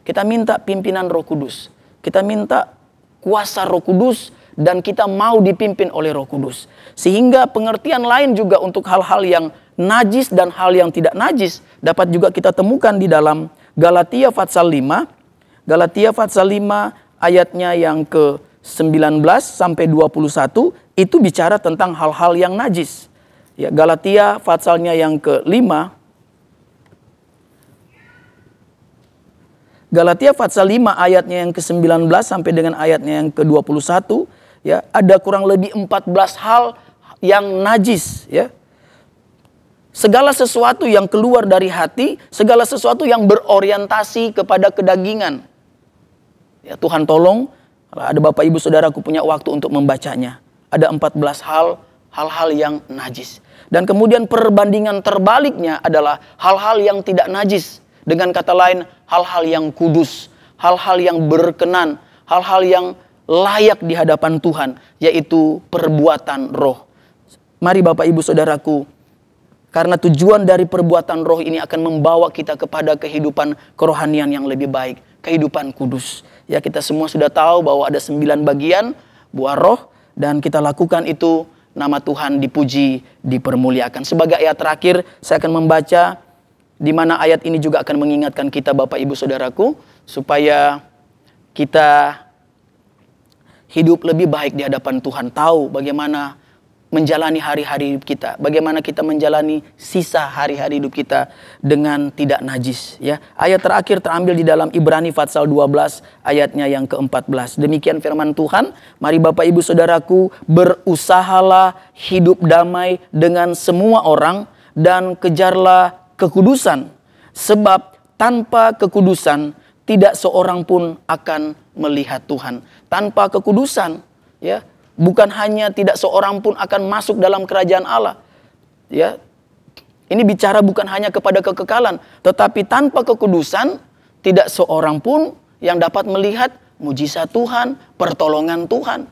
Kita minta pimpinan Roh Kudus. Kita minta kuasa Roh Kudus dan kita mau dipimpin oleh Roh Kudus. Sehingga pengertian lain juga untuk hal-hal yang najis dan hal yang tidak najis dapat juga kita temukan di dalam Galatia pasal 5. Galatia pasal 5 ayatnya yang ke-19 sampai 21 itu bicara tentang hal-hal yang najis. Ya, Galatia pasalnya yang ke-5. Galatia pasal 5 ayatnya yang ke-19 sampai dengan ayatnya yang ke-21, ya, ada kurang lebih 14 hal yang najis, ya. Segala sesuatu yang keluar dari hati, segala sesuatu yang berorientasi kepada kedagingan. Ya, Tuhan tolong, kalau ada Bapak Ibu Saudaraku punya waktu untuk membacanya. Ada 14 hal-hal yang najis. Dan kemudian perbandingan terbaliknya adalah hal-hal yang tidak najis. Dengan kata lain, hal-hal yang kudus, hal-hal yang berkenan, hal-hal yang layak di hadapan Tuhan, yaitu perbuatan roh. Mari Bapak Ibu Saudaraku, karena tujuan dari perbuatan roh ini akan membawa kita kepada kehidupan kerohanian yang lebih baik, kehidupan kudus. Ya, kita semua sudah tahu bahwa ada 9 bagian buah roh, dan kita lakukan itu nama Tuhan dipuji, dipermuliakan. Sebagai ayat terakhir, saya akan membaca di mana ayat ini juga akan mengingatkan kita Bapak Ibu Saudaraku, supaya kita hidup lebih baik di hadapan Tuhan. Tahu bagaimana menjalani hari-hari hidup kita. Bagaimana kita menjalani sisa hari-hari hidup kita dengan tidak najis. Ya. Ayat terakhir terambil di dalam Ibrani Pasal 12 ayatnya yang ke-14. Demikian firman Tuhan. Mari Bapak Ibu Saudaraku, berusahalah hidup damai dengan semua orang dan kejarlah kekudusan. Sebab tanpa kekudusan tidak seorang pun akan melihat Tuhan. Tanpa kekudusan, ya, bukan hanya tidak seorang pun akan masuk dalam kerajaan Allah. Ya. Ini bicara bukan hanya kepada kekekalan, tetapi tanpa kekudusan tidak seorang pun yang dapat melihat mujizat Tuhan, pertolongan Tuhan.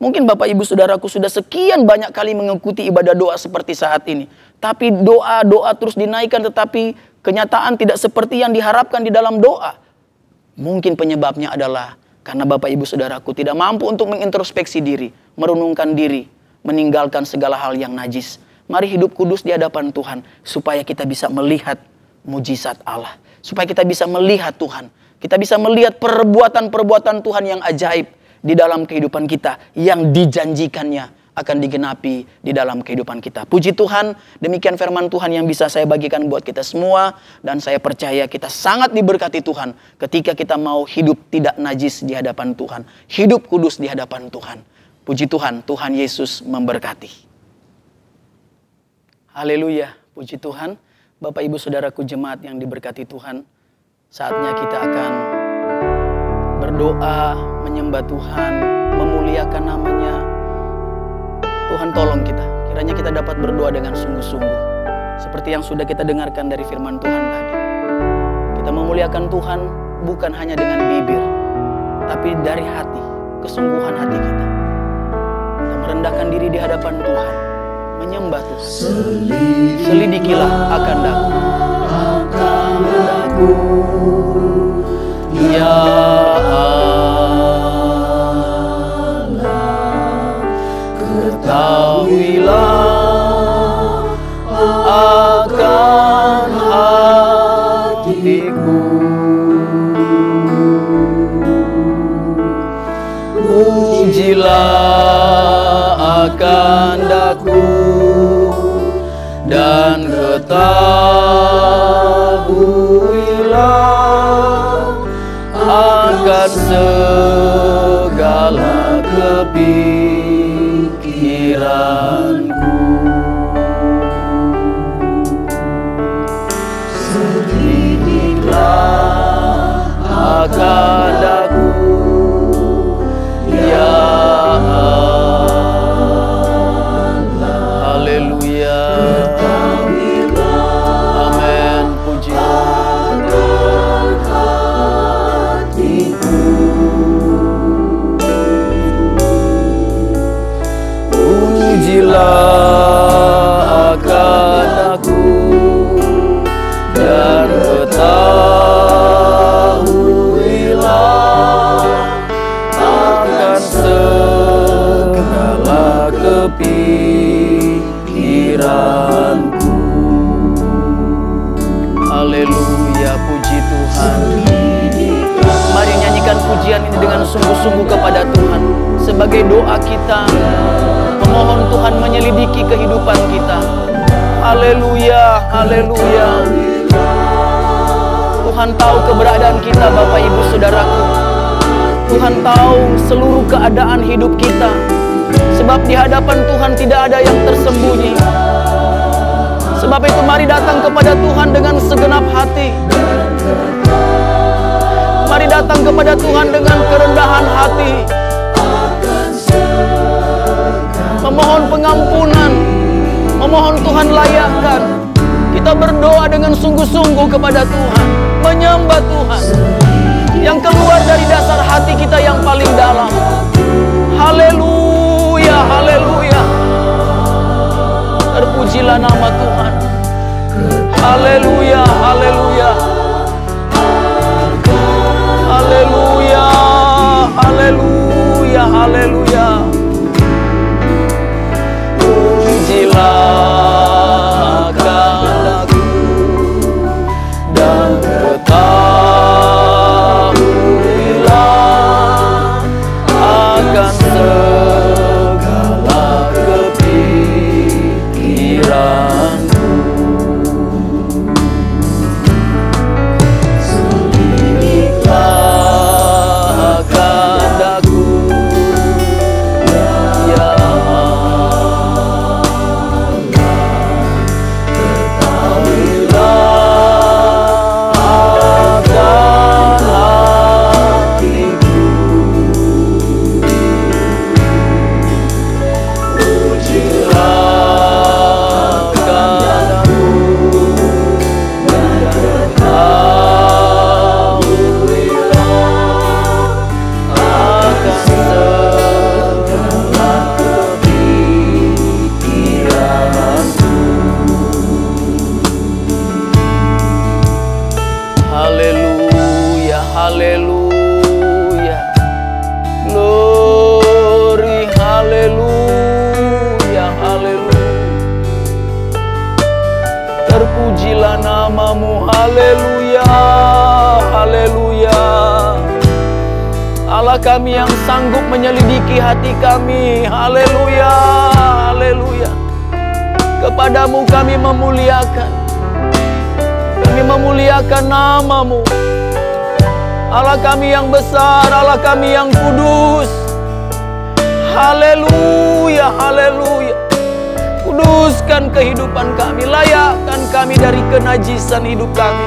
Mungkin Bapak Ibu Saudaraku sudah sekian banyak kali mengikuti ibadah doa seperti saat ini. Tapi doa terus dinaikkan, tetapi kenyataan tidak seperti yang diharapkan di dalam doa. Mungkin penyebabnya adalah karena Bapak Ibu Saudaraku tidak mampu untuk mengintrospeksi diri, merenungkan diri, meninggalkan segala hal yang najis. Mari hidup kudus di hadapan Tuhan, supaya kita bisa melihat mujizat Allah. Supaya kita bisa melihat Tuhan. Kita bisa melihat perbuatan-perbuatan Tuhan yang ajaib di dalam kehidupan kita, yang dijanjikannya akan digenapi di dalam kehidupan kita. Puji Tuhan, demikian firman Tuhan yang bisa saya bagikan buat kita semua. Dan saya percaya kita sangat diberkati Tuhan ketika kita mau hidup tidak najis di hadapan Tuhan. Hidup kudus di hadapan Tuhan. Puji Tuhan, Tuhan Yesus memberkati. Haleluya, puji Tuhan. Bapak Ibu Saudaraku jemaat yang diberkati Tuhan, saatnya kita akan berdoa, menyembah Tuhan, memuliakan namanya. Tuhan tolong kita, kiranya kita dapat berdoa dengan sungguh-sungguh. Seperti yang sudah kita dengarkan dari firman Tuhan tadi. Kita memuliakan Tuhan bukan hanya dengan bibir, tapi dari hati, kesungguhan hati kita. Kita merendahkan diri di hadapan Tuhan, menyembah Tuhan. Selidikilah akan daku, ya ketahuilah akan hatiku, ujilah akan daku, dan ketahuilah akan segala kepikiranku. Sedikitlah akan daku, ya Allah. Haleluya. Amin. Puji hatiku. Ujilah akan aku, dan ketahuilah akan segala kepikiranku. Haleluya, puji Tuhan. Mari nyanyikan pujian ini dengan sungguh-sungguh kepada Tuhan. Sebagai doa kita, memohon Tuhan menyelidiki kehidupan kita. Haleluya, haleluya. Tuhan tahu keberadaan kita Bapak Ibu Saudaraku. Tuhan tahu seluruh keadaan hidup kita. Sebab di hadapan Tuhan tidak ada yang tersembunyi. Sebab itu mari datang kepada Tuhan dengan segenap hati. Mari datang kepada Tuhan dengan kerendahan hati, memohon pengampunan, memohon Tuhan layakkan. Kita berdoa dengan sungguh-sungguh kepada Tuhan, menyembah Tuhan yang keluar dari dasar hati kita yang paling dalam. Haleluya, haleluya. Terpujilah nama Tuhan. Haleluya, haleluya. Haleluya, haleluya, haleluya. haleluya. Glory, haleluya, haleluya. Terpujilah namamu, haleluya, haleluya. Allah kami yang sanggup menyelidiki hati kami, haleluya, haleluya. Kepadamu kami memuliakan namamu. Allah kami yang besar, Allah kami yang kudus. Haleluya, haleluya. Kuduskan kehidupan kami, layakkan kami dari kenajisan hidup kami.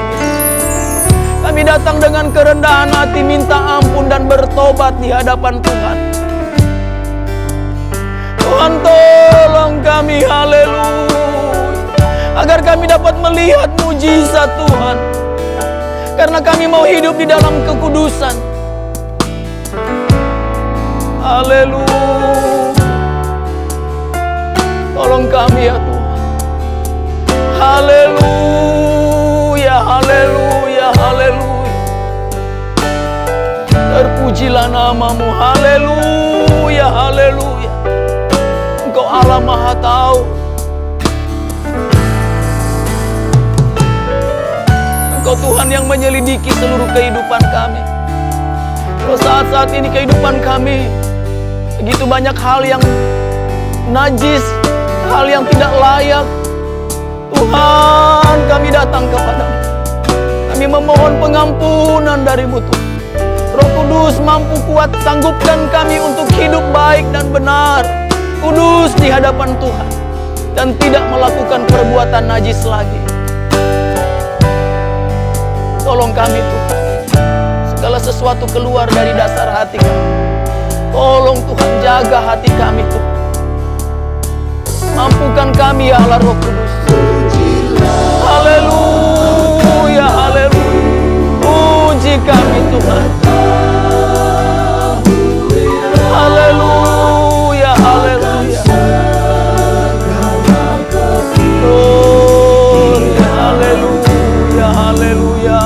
Kami datang dengan kerendahan hati, minta ampun dan bertobat di hadapan Tuhan. Tuhan tolong kami, haleluya. Agar kami dapat melihat mujizat Tuhan. Karena kami mau hidup di dalam kekudusan. Haleluya. Tolong kami ya Tuhan. Haleluya, haleluya, haleluya. Terpujilah namamu, haleluya, haleluya. Engkau Allah Maha Tahu. Engkau Tuhan yang menyelidiki seluruh kehidupan kami. Kalau saat-saat ini kehidupan kami begitu banyak hal yang najis, hal yang tidak layak. Tuhan, kami datang kepadamu. Kami memohon pengampunan dari-Mu Tuhan. Roh Kudus mampu kuat, sanggupkan kami untuk hidup baik dan benar, kudus di hadapan Tuhan, dan tidak melakukan perbuatan najis lagi. Tolong kami Tuhan, segala sesuatu keluar dari dasar hati kami. Tolong Tuhan, jaga hati kami Tuhan. Mampukan kami ya Allah Roh Kudus. Haleluya, haleluya. Puji kami Tuhan. Haleluya, haleluya. Glory, haleluya, haleluya.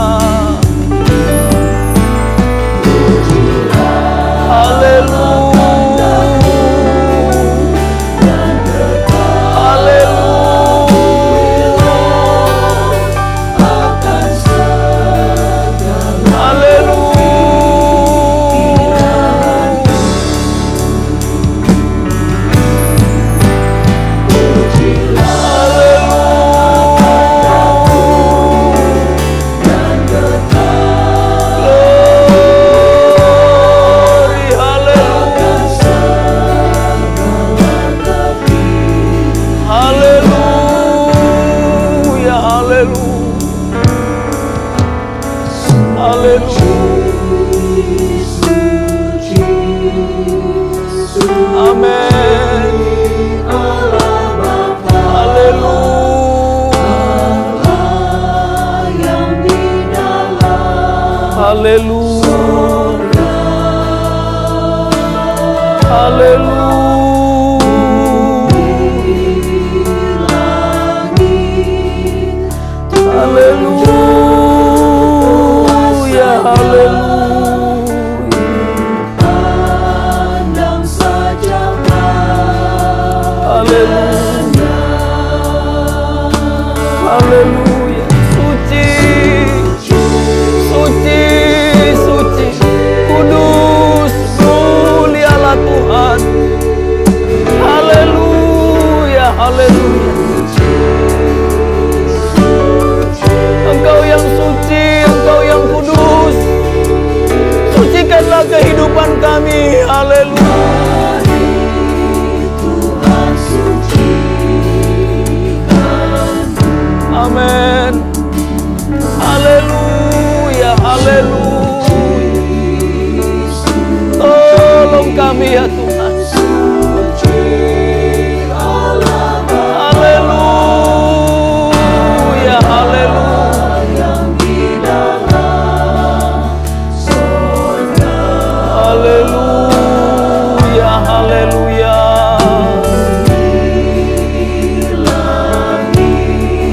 Kehidupan kami, haleluya. Tuhan sucikan. Amin. Haleluya, haleluya. Tolong kami ya Tuhan. Haleluya, haleluya. Haleluya, haleluya.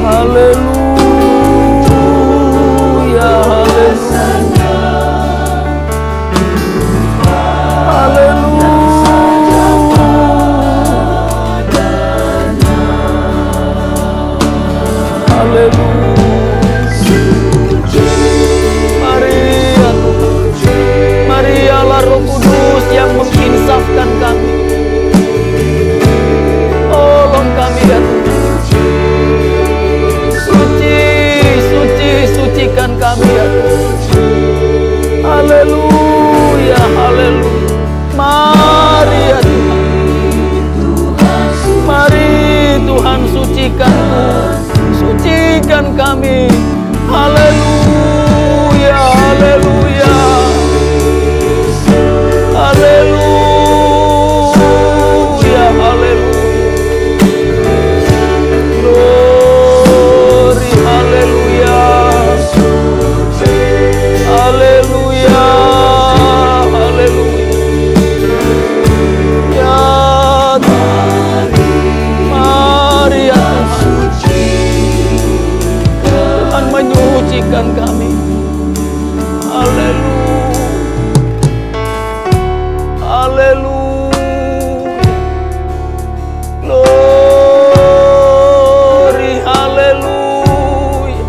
Haleluya, haleluya. Haleluya, haleluya. Mari ya Tuhan. Mari Tuhan sucikan kami. Haleluya, haleluya. Haleluya, haleluya. Glory, haleluya. Haleluya, haleluya. Ya Tuhan, mari ya Tuhan menyucikan kami. Haleluya. Haleluya. Glory, haleluya.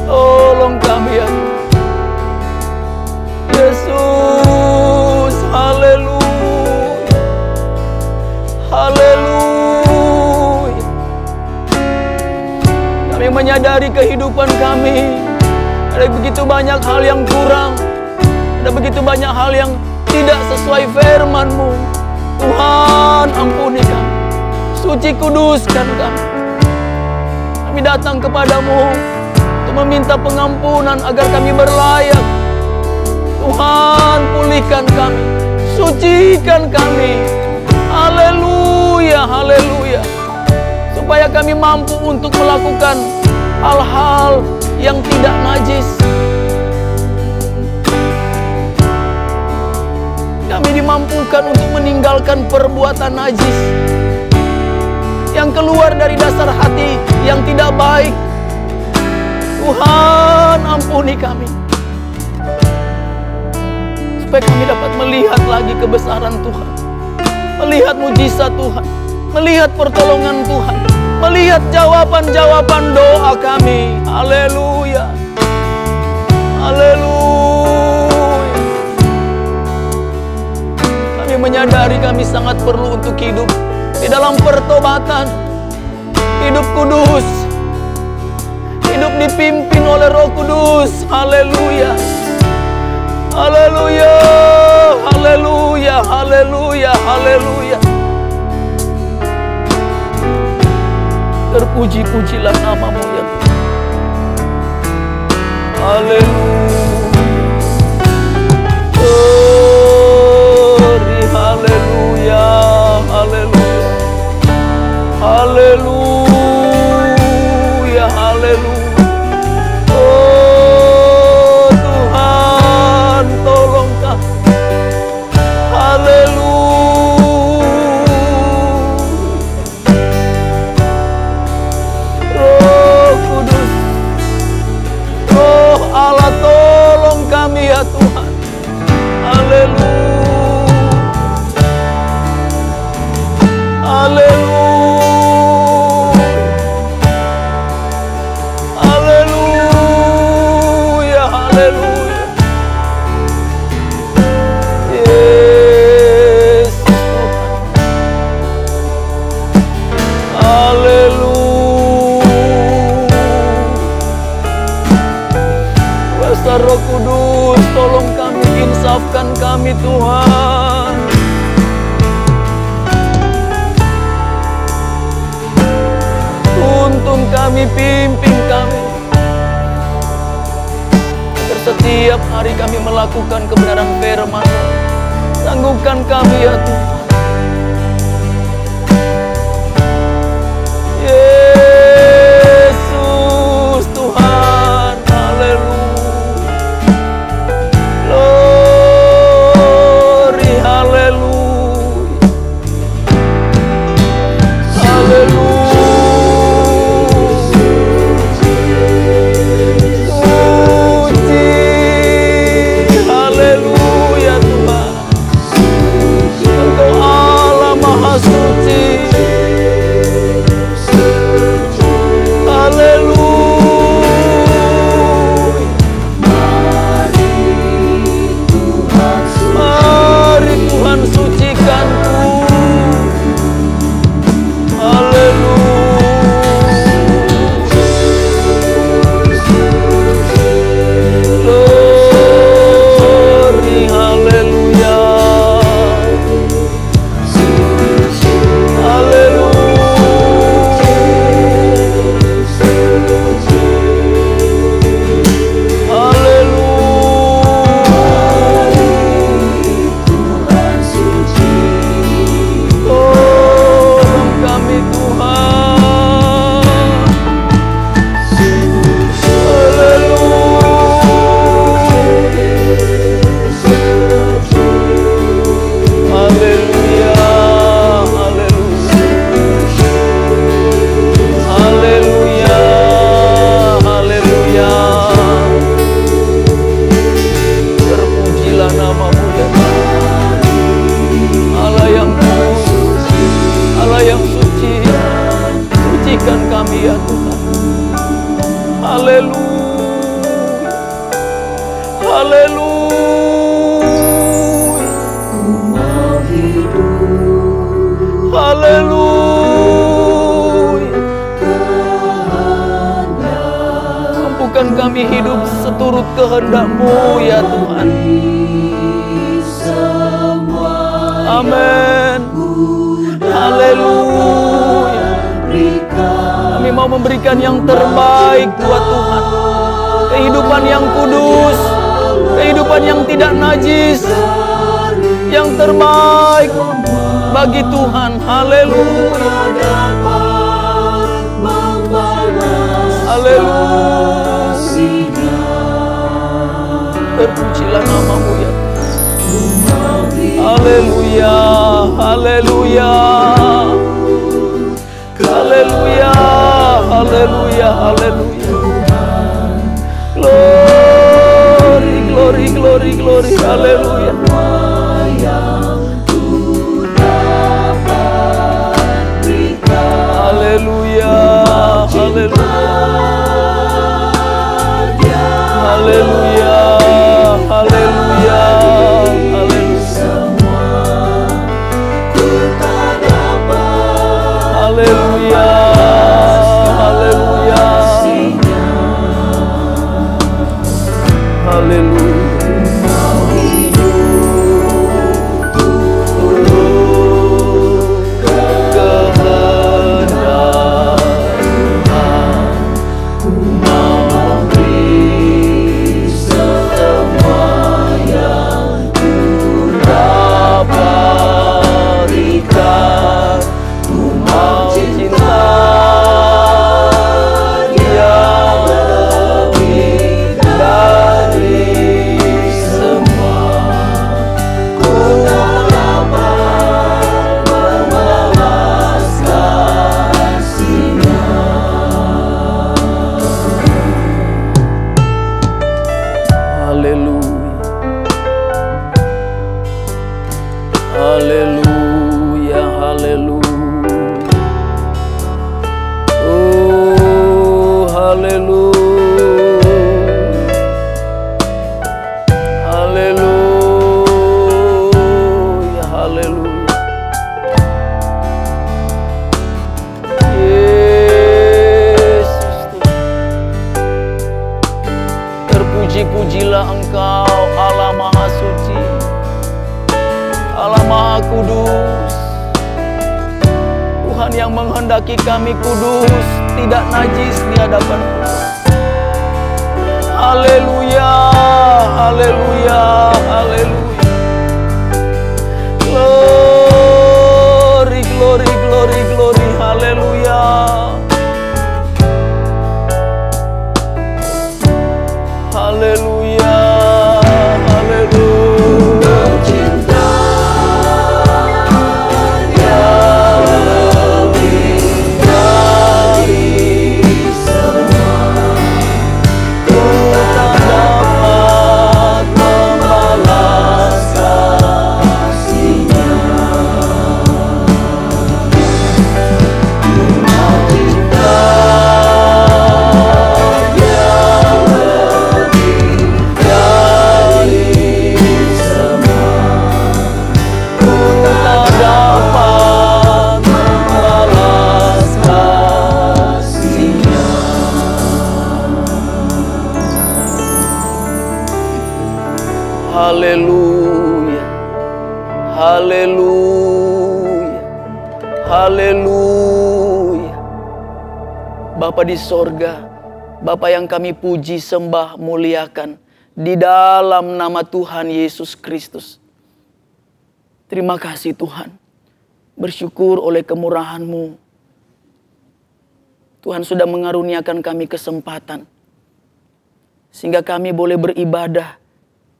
Tolong kami ya Yesus. Haleluya. Haleluya. Kami menyadari kehidupan kami ada begitu banyak hal yang kurang. Ada begitu banyak hal yang tidak sesuai firman-Mu. Tuhan, ampuni kami. Suci kuduskan kami. Kami datang kepadamu untuk meminta pengampunan agar kami berlayak. Tuhan, pulihkan kami. Sucikan kami. Haleluya, haleluya. Supaya kami mampu untuk melakukan hal-hal yang tidak najis. Kami dimampukan untuk meninggalkan perbuatan najis yang keluar dari dasar hati yang tidak baik. Tuhan, ampuni kami. Supaya kami dapat melihat lagi kebesaran Tuhan, melihat mujizat Tuhan, melihat pertolongan Tuhan, melihat jawaban-jawaban doa kami. Haleluya. Haleluya. Kami menyadari kami sangat perlu untuk hidup di dalam pertobatan, hidup kudus, hidup dipimpin oleh Roh Kudus. Haleluya. Haleluya. Haleluya. Haleluya. Haleluya. Terpuji-pujilah nama-Mu ya Tuhan. Haleluya. Glory, haleluya, haleluya. Haleluya, haleluya. Oh Tuhan, tolong kami. Haleluya. Roh Kudus, Roh Allah, tolong kami ya Tuhan. Haleluya. Haleluya. Haleluya. Haleluya. Yesus Tuhan. Haleluya. Kuasa Roh Kudus, tolong kami, insafkan kami Tuhan. Tuntun kami, pimpin kami, agar setiap hari kami melakukan kebenaran firman-Mu. Tanggungkan kami ya Tuhan. Yesus Tuhan. Haleluya. Glory, haleluya. Haleluya. Haleluya Tuhan. Engkau Haleluya. Ku mau hidup Haleluya. Mampukan kami hidup seturut kehendak-Mu ya Tuhan. Amin. Haleluya. Kami mau memberikan yang terbaik buat Tuhan. Kehidupan yang kudus, kehidupan yang tidak najis, yang terbaik bagi Tuhan. Haleluya. Haleluya. Terpujilah nama-Mu ya Tuhan. Haleluya. Haleluya. Haleluya. Haleluya. Haleluya. Glory, glory, glory, glory. Haleluya. Haleluya. Haleluya. Haleluya. Haleluya. Haleluya. Haleluya. Haleluya, haleluya. Oh, haleluya. Haleluya, haleluya. Yesus Tuhan. Terpuji-pujilah Engkau, Allah Maha Suci, Allah Maha Kudus, Tuhan yang menghendaki kami kudus, tidak najis di hadapan Tuhan. Haleluya, haleluya, haleluya. Glory, glory, glory, glory, haleluya. Haleluya, haleluya. Haleluya, haleluya, haleluya. Bapa di sorga, Bapa yang kami puji, sembah, muliakan di dalam nama Tuhan Yesus Kristus. Terima kasih Tuhan, bersyukur oleh kemurahan-Mu. Tuhan sudah mengaruniakan kami kesempatan, sehingga kami boleh beribadah,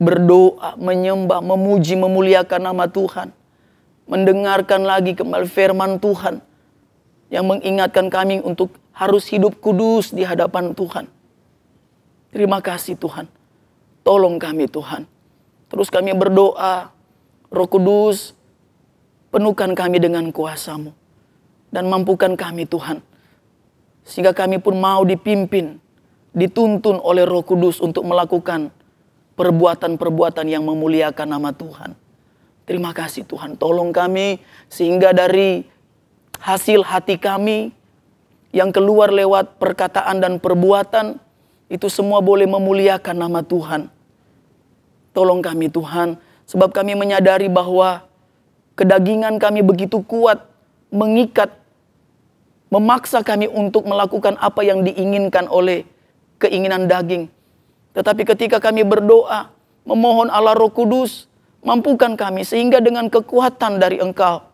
berdoa, menyembah, memuji, memuliakan nama Tuhan. Mendengarkan lagi kembali firman Tuhan yang mengingatkan kami untuk harus hidup kudus di hadapan Tuhan. Terima kasih Tuhan. Tolong kami Tuhan. Terus kami berdoa, Roh Kudus, penuhkan kami dengan kuasa-Mu. Dan mampukan kami Tuhan, sehingga kami pun mau dipimpin, dituntun oleh Roh Kudus untuk melakukan perbuatan-perbuatan yang memuliakan nama Tuhan. Terima kasih Tuhan, tolong kami sehingga dari hasil hati kami yang keluar lewat perkataan dan perbuatan, itu semua boleh memuliakan nama Tuhan. Tolong kami Tuhan, sebab kami menyadari bahwa kedagingan kami begitu kuat, mengikat, memaksa kami untuk melakukan apa yang diinginkan oleh keinginan daging. Tetapi ketika kami berdoa, memohon Allah Roh Kudus, mampukan kami sehingga dengan kekuatan dari Engkau,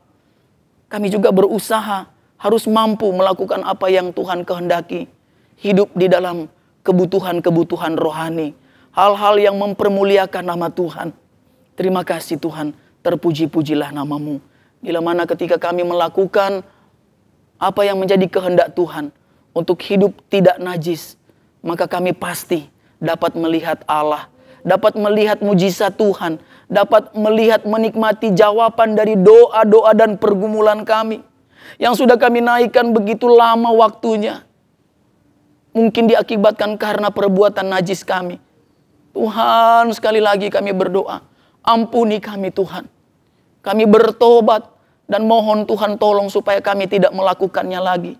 kami juga berusaha harus mampu melakukan apa yang Tuhan kehendaki. Hidup di dalam kebutuhan-kebutuhan rohani. Hal-hal yang mempermuliakan nama Tuhan. Terima kasih Tuhan, terpuji-pujilah namamu. Bila mana ketika kami melakukan apa yang menjadi kehendak Tuhan untuk hidup tidak najis, maka kami pasti dapat melihat Allah, dapat melihat mujizat Tuhan, dapat melihat menikmati jawaban dari doa-doa dan pergumulan kami yang sudah kami naikkan begitu lama waktunya. Mungkin diakibatkan karena perbuatan najis kami. Tuhan, sekali lagi kami berdoa, ampuni kami Tuhan. Kami bertobat dan mohon Tuhan tolong supaya kami tidak melakukannya lagi.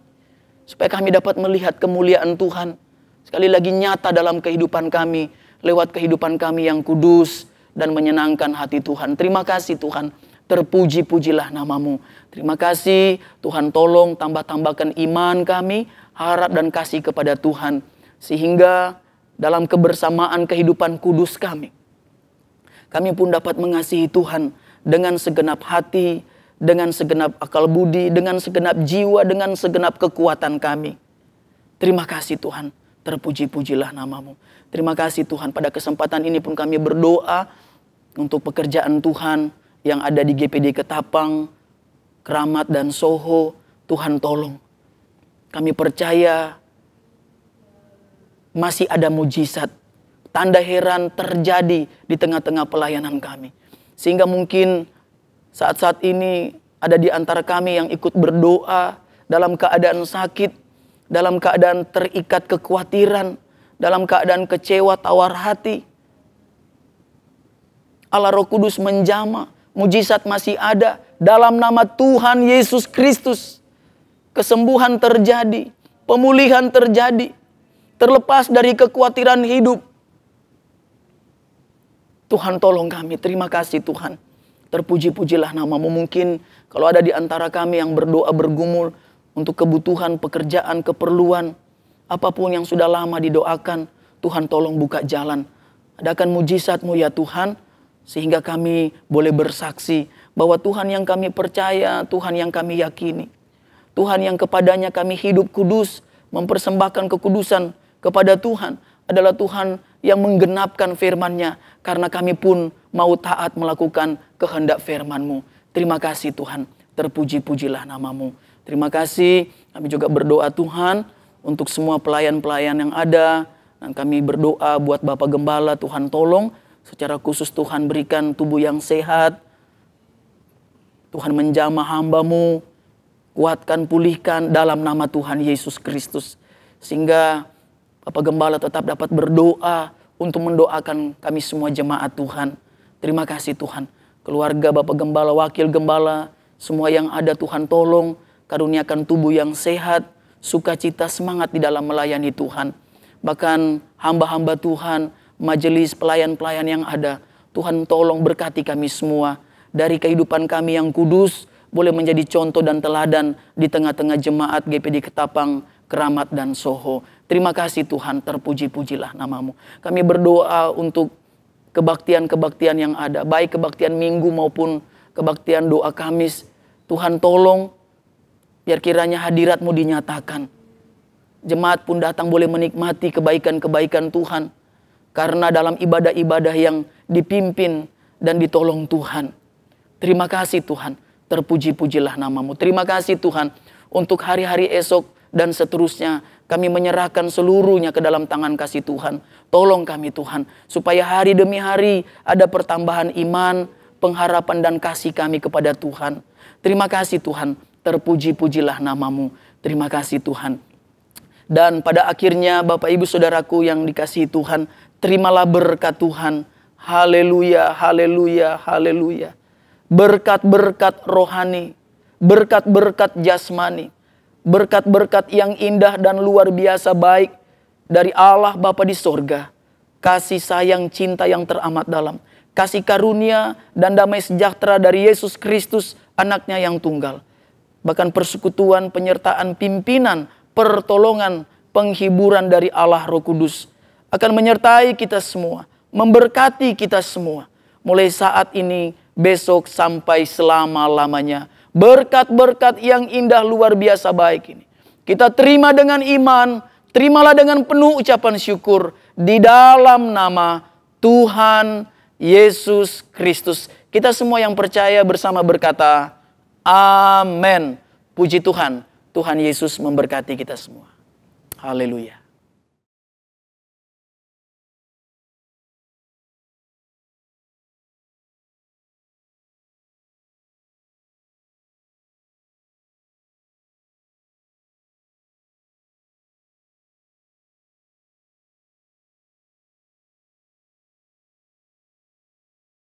Supaya kami dapat melihat kemuliaan Tuhan sekali lagi nyata dalam kehidupan kami, lewat kehidupan kami yang kudus dan menyenangkan hati Tuhan. Terima kasih Tuhan, terpuji-pujilah namamu. Terima kasih Tuhan, tolong tambah-tambahkan iman kami, harap dan kasih kepada Tuhan. Sehingga dalam kebersamaan kehidupan kudus kami pun dapat mengasihi Tuhan dengan segenap hati, dengan segenap akal budi, dengan segenap jiwa, dengan segenap kekuatan kami. Terima kasih Tuhan, terpuji-pujilah namamu. Terima kasih Tuhan, pada kesempatan ini pun kami berdoa untuk pekerjaan Tuhan yang ada di GPD Ketapang, Keramat dan Soho. Tuhan tolong. Kami percaya masih ada mujizat, tanda heran terjadi di tengah-tengah pelayanan kami. Sehingga mungkin saat-saat ini ada di antara kami yang ikut berdoa dalam keadaan sakit, dalam keadaan terikat kekhawatiran, dalam keadaan kecewa, tawar hati. Allah Roh Kudus menjamah, mujizat masih ada. Dalam nama Tuhan Yesus Kristus, kesembuhan terjadi, pemulihan terjadi, terlepas dari kekhawatiran hidup. Tuhan tolong kami, terima kasih Tuhan. Terpuji-pujilah namamu. Mungkin kalau ada di antara kami yang berdoa bergumul untuk kebutuhan, pekerjaan, keperluan, apapun yang sudah lama didoakan, Tuhan tolong buka jalan. Adakan mujizat-Mu ya Tuhan, sehingga kami boleh bersaksi bahwa Tuhan yang kami percaya, Tuhan yang kami yakini, Tuhan yang kepadanya kami hidup kudus, mempersembahkan kekudusan kepada Tuhan, adalah Tuhan yang menggenapkan firman-Nya, karena kami pun mau taat melakukan kehendak firman-Mu. Terima kasih Tuhan, terpuji-pujilah namamu. Terima kasih, kami juga berdoa Tuhan untuk semua pelayan-pelayan yang ada. Dan kami berdoa buat Bapak Gembala, Tuhan tolong secara khusus Tuhan berikan tubuh yang sehat. Tuhan menjamah hamba-Mu, kuatkan, pulihkan dalam nama Tuhan Yesus Kristus. Sehingga Bapak Gembala tetap dapat berdoa untuk mendoakan kami semua jemaat Tuhan. Terima kasih Tuhan. Keluarga Bapak Gembala, Wakil Gembala, semua yang ada Tuhan tolong. Karuniakan tubuh yang sehat, sukacita, semangat di dalam melayani Tuhan. Bahkan hamba-hamba Tuhan, majelis pelayan-pelayan yang ada, Tuhan tolong berkati kami semua. Dari kehidupan kami yang kudus, boleh menjadi contoh dan teladan di tengah-tengah jemaat GPD Ketapang, Keramat dan Soho. Terima kasih Tuhan, terpuji-pujilah namamu. Kami berdoa untuk kebaktian-kebaktian yang ada, baik kebaktian Minggu maupun kebaktian doa Kamis. Tuhan tolong, biar kiranya hadirat-Mu dinyatakan. Jemaat pun datang boleh menikmati kebaikan-kebaikan Tuhan. Karena dalam ibadah-ibadah yang dipimpin dan ditolong Tuhan. Terima kasih Tuhan, terpuji-pujilah namamu. Terima kasih Tuhan, untuk hari-hari esok dan seterusnya. Kami menyerahkan seluruhnya ke dalam tangan kasih Tuhan. Tolong kami Tuhan, supaya hari demi hari ada pertambahan iman, pengharapan dan kasih kami kepada Tuhan. Terima kasih Tuhan, terpuji-pujilah namamu. Terima kasih Tuhan. Dan pada akhirnya Bapak Ibu Saudaraku yang dikasihi Tuhan, terimalah berkat Tuhan. Haleluya, haleluya, haleluya. Berkat-berkat rohani, berkat-berkat jasmani, berkat-berkat yang indah dan luar biasa baik dari Allah Bapa di sorga. Kasih sayang cinta yang teramat dalam. Kasih karunia dan damai sejahtera dari Yesus Kristus, anaknya yang tunggal. Bahkan persekutuan, penyertaan, pimpinan, pertolongan, penghiburan dari Allah Roh Kudus akan menyertai kita semua, memberkati kita semua. Mulai saat ini, besok sampai selama-lamanya. Berkat-berkat yang indah luar biasa baik ini kita terima dengan iman, terimalah dengan penuh ucapan syukur di dalam nama Tuhan Yesus Kristus. Kita semua yang percaya bersama berkata, amin. Puji Tuhan, Tuhan Yesus memberkati kita semua. Haleluya.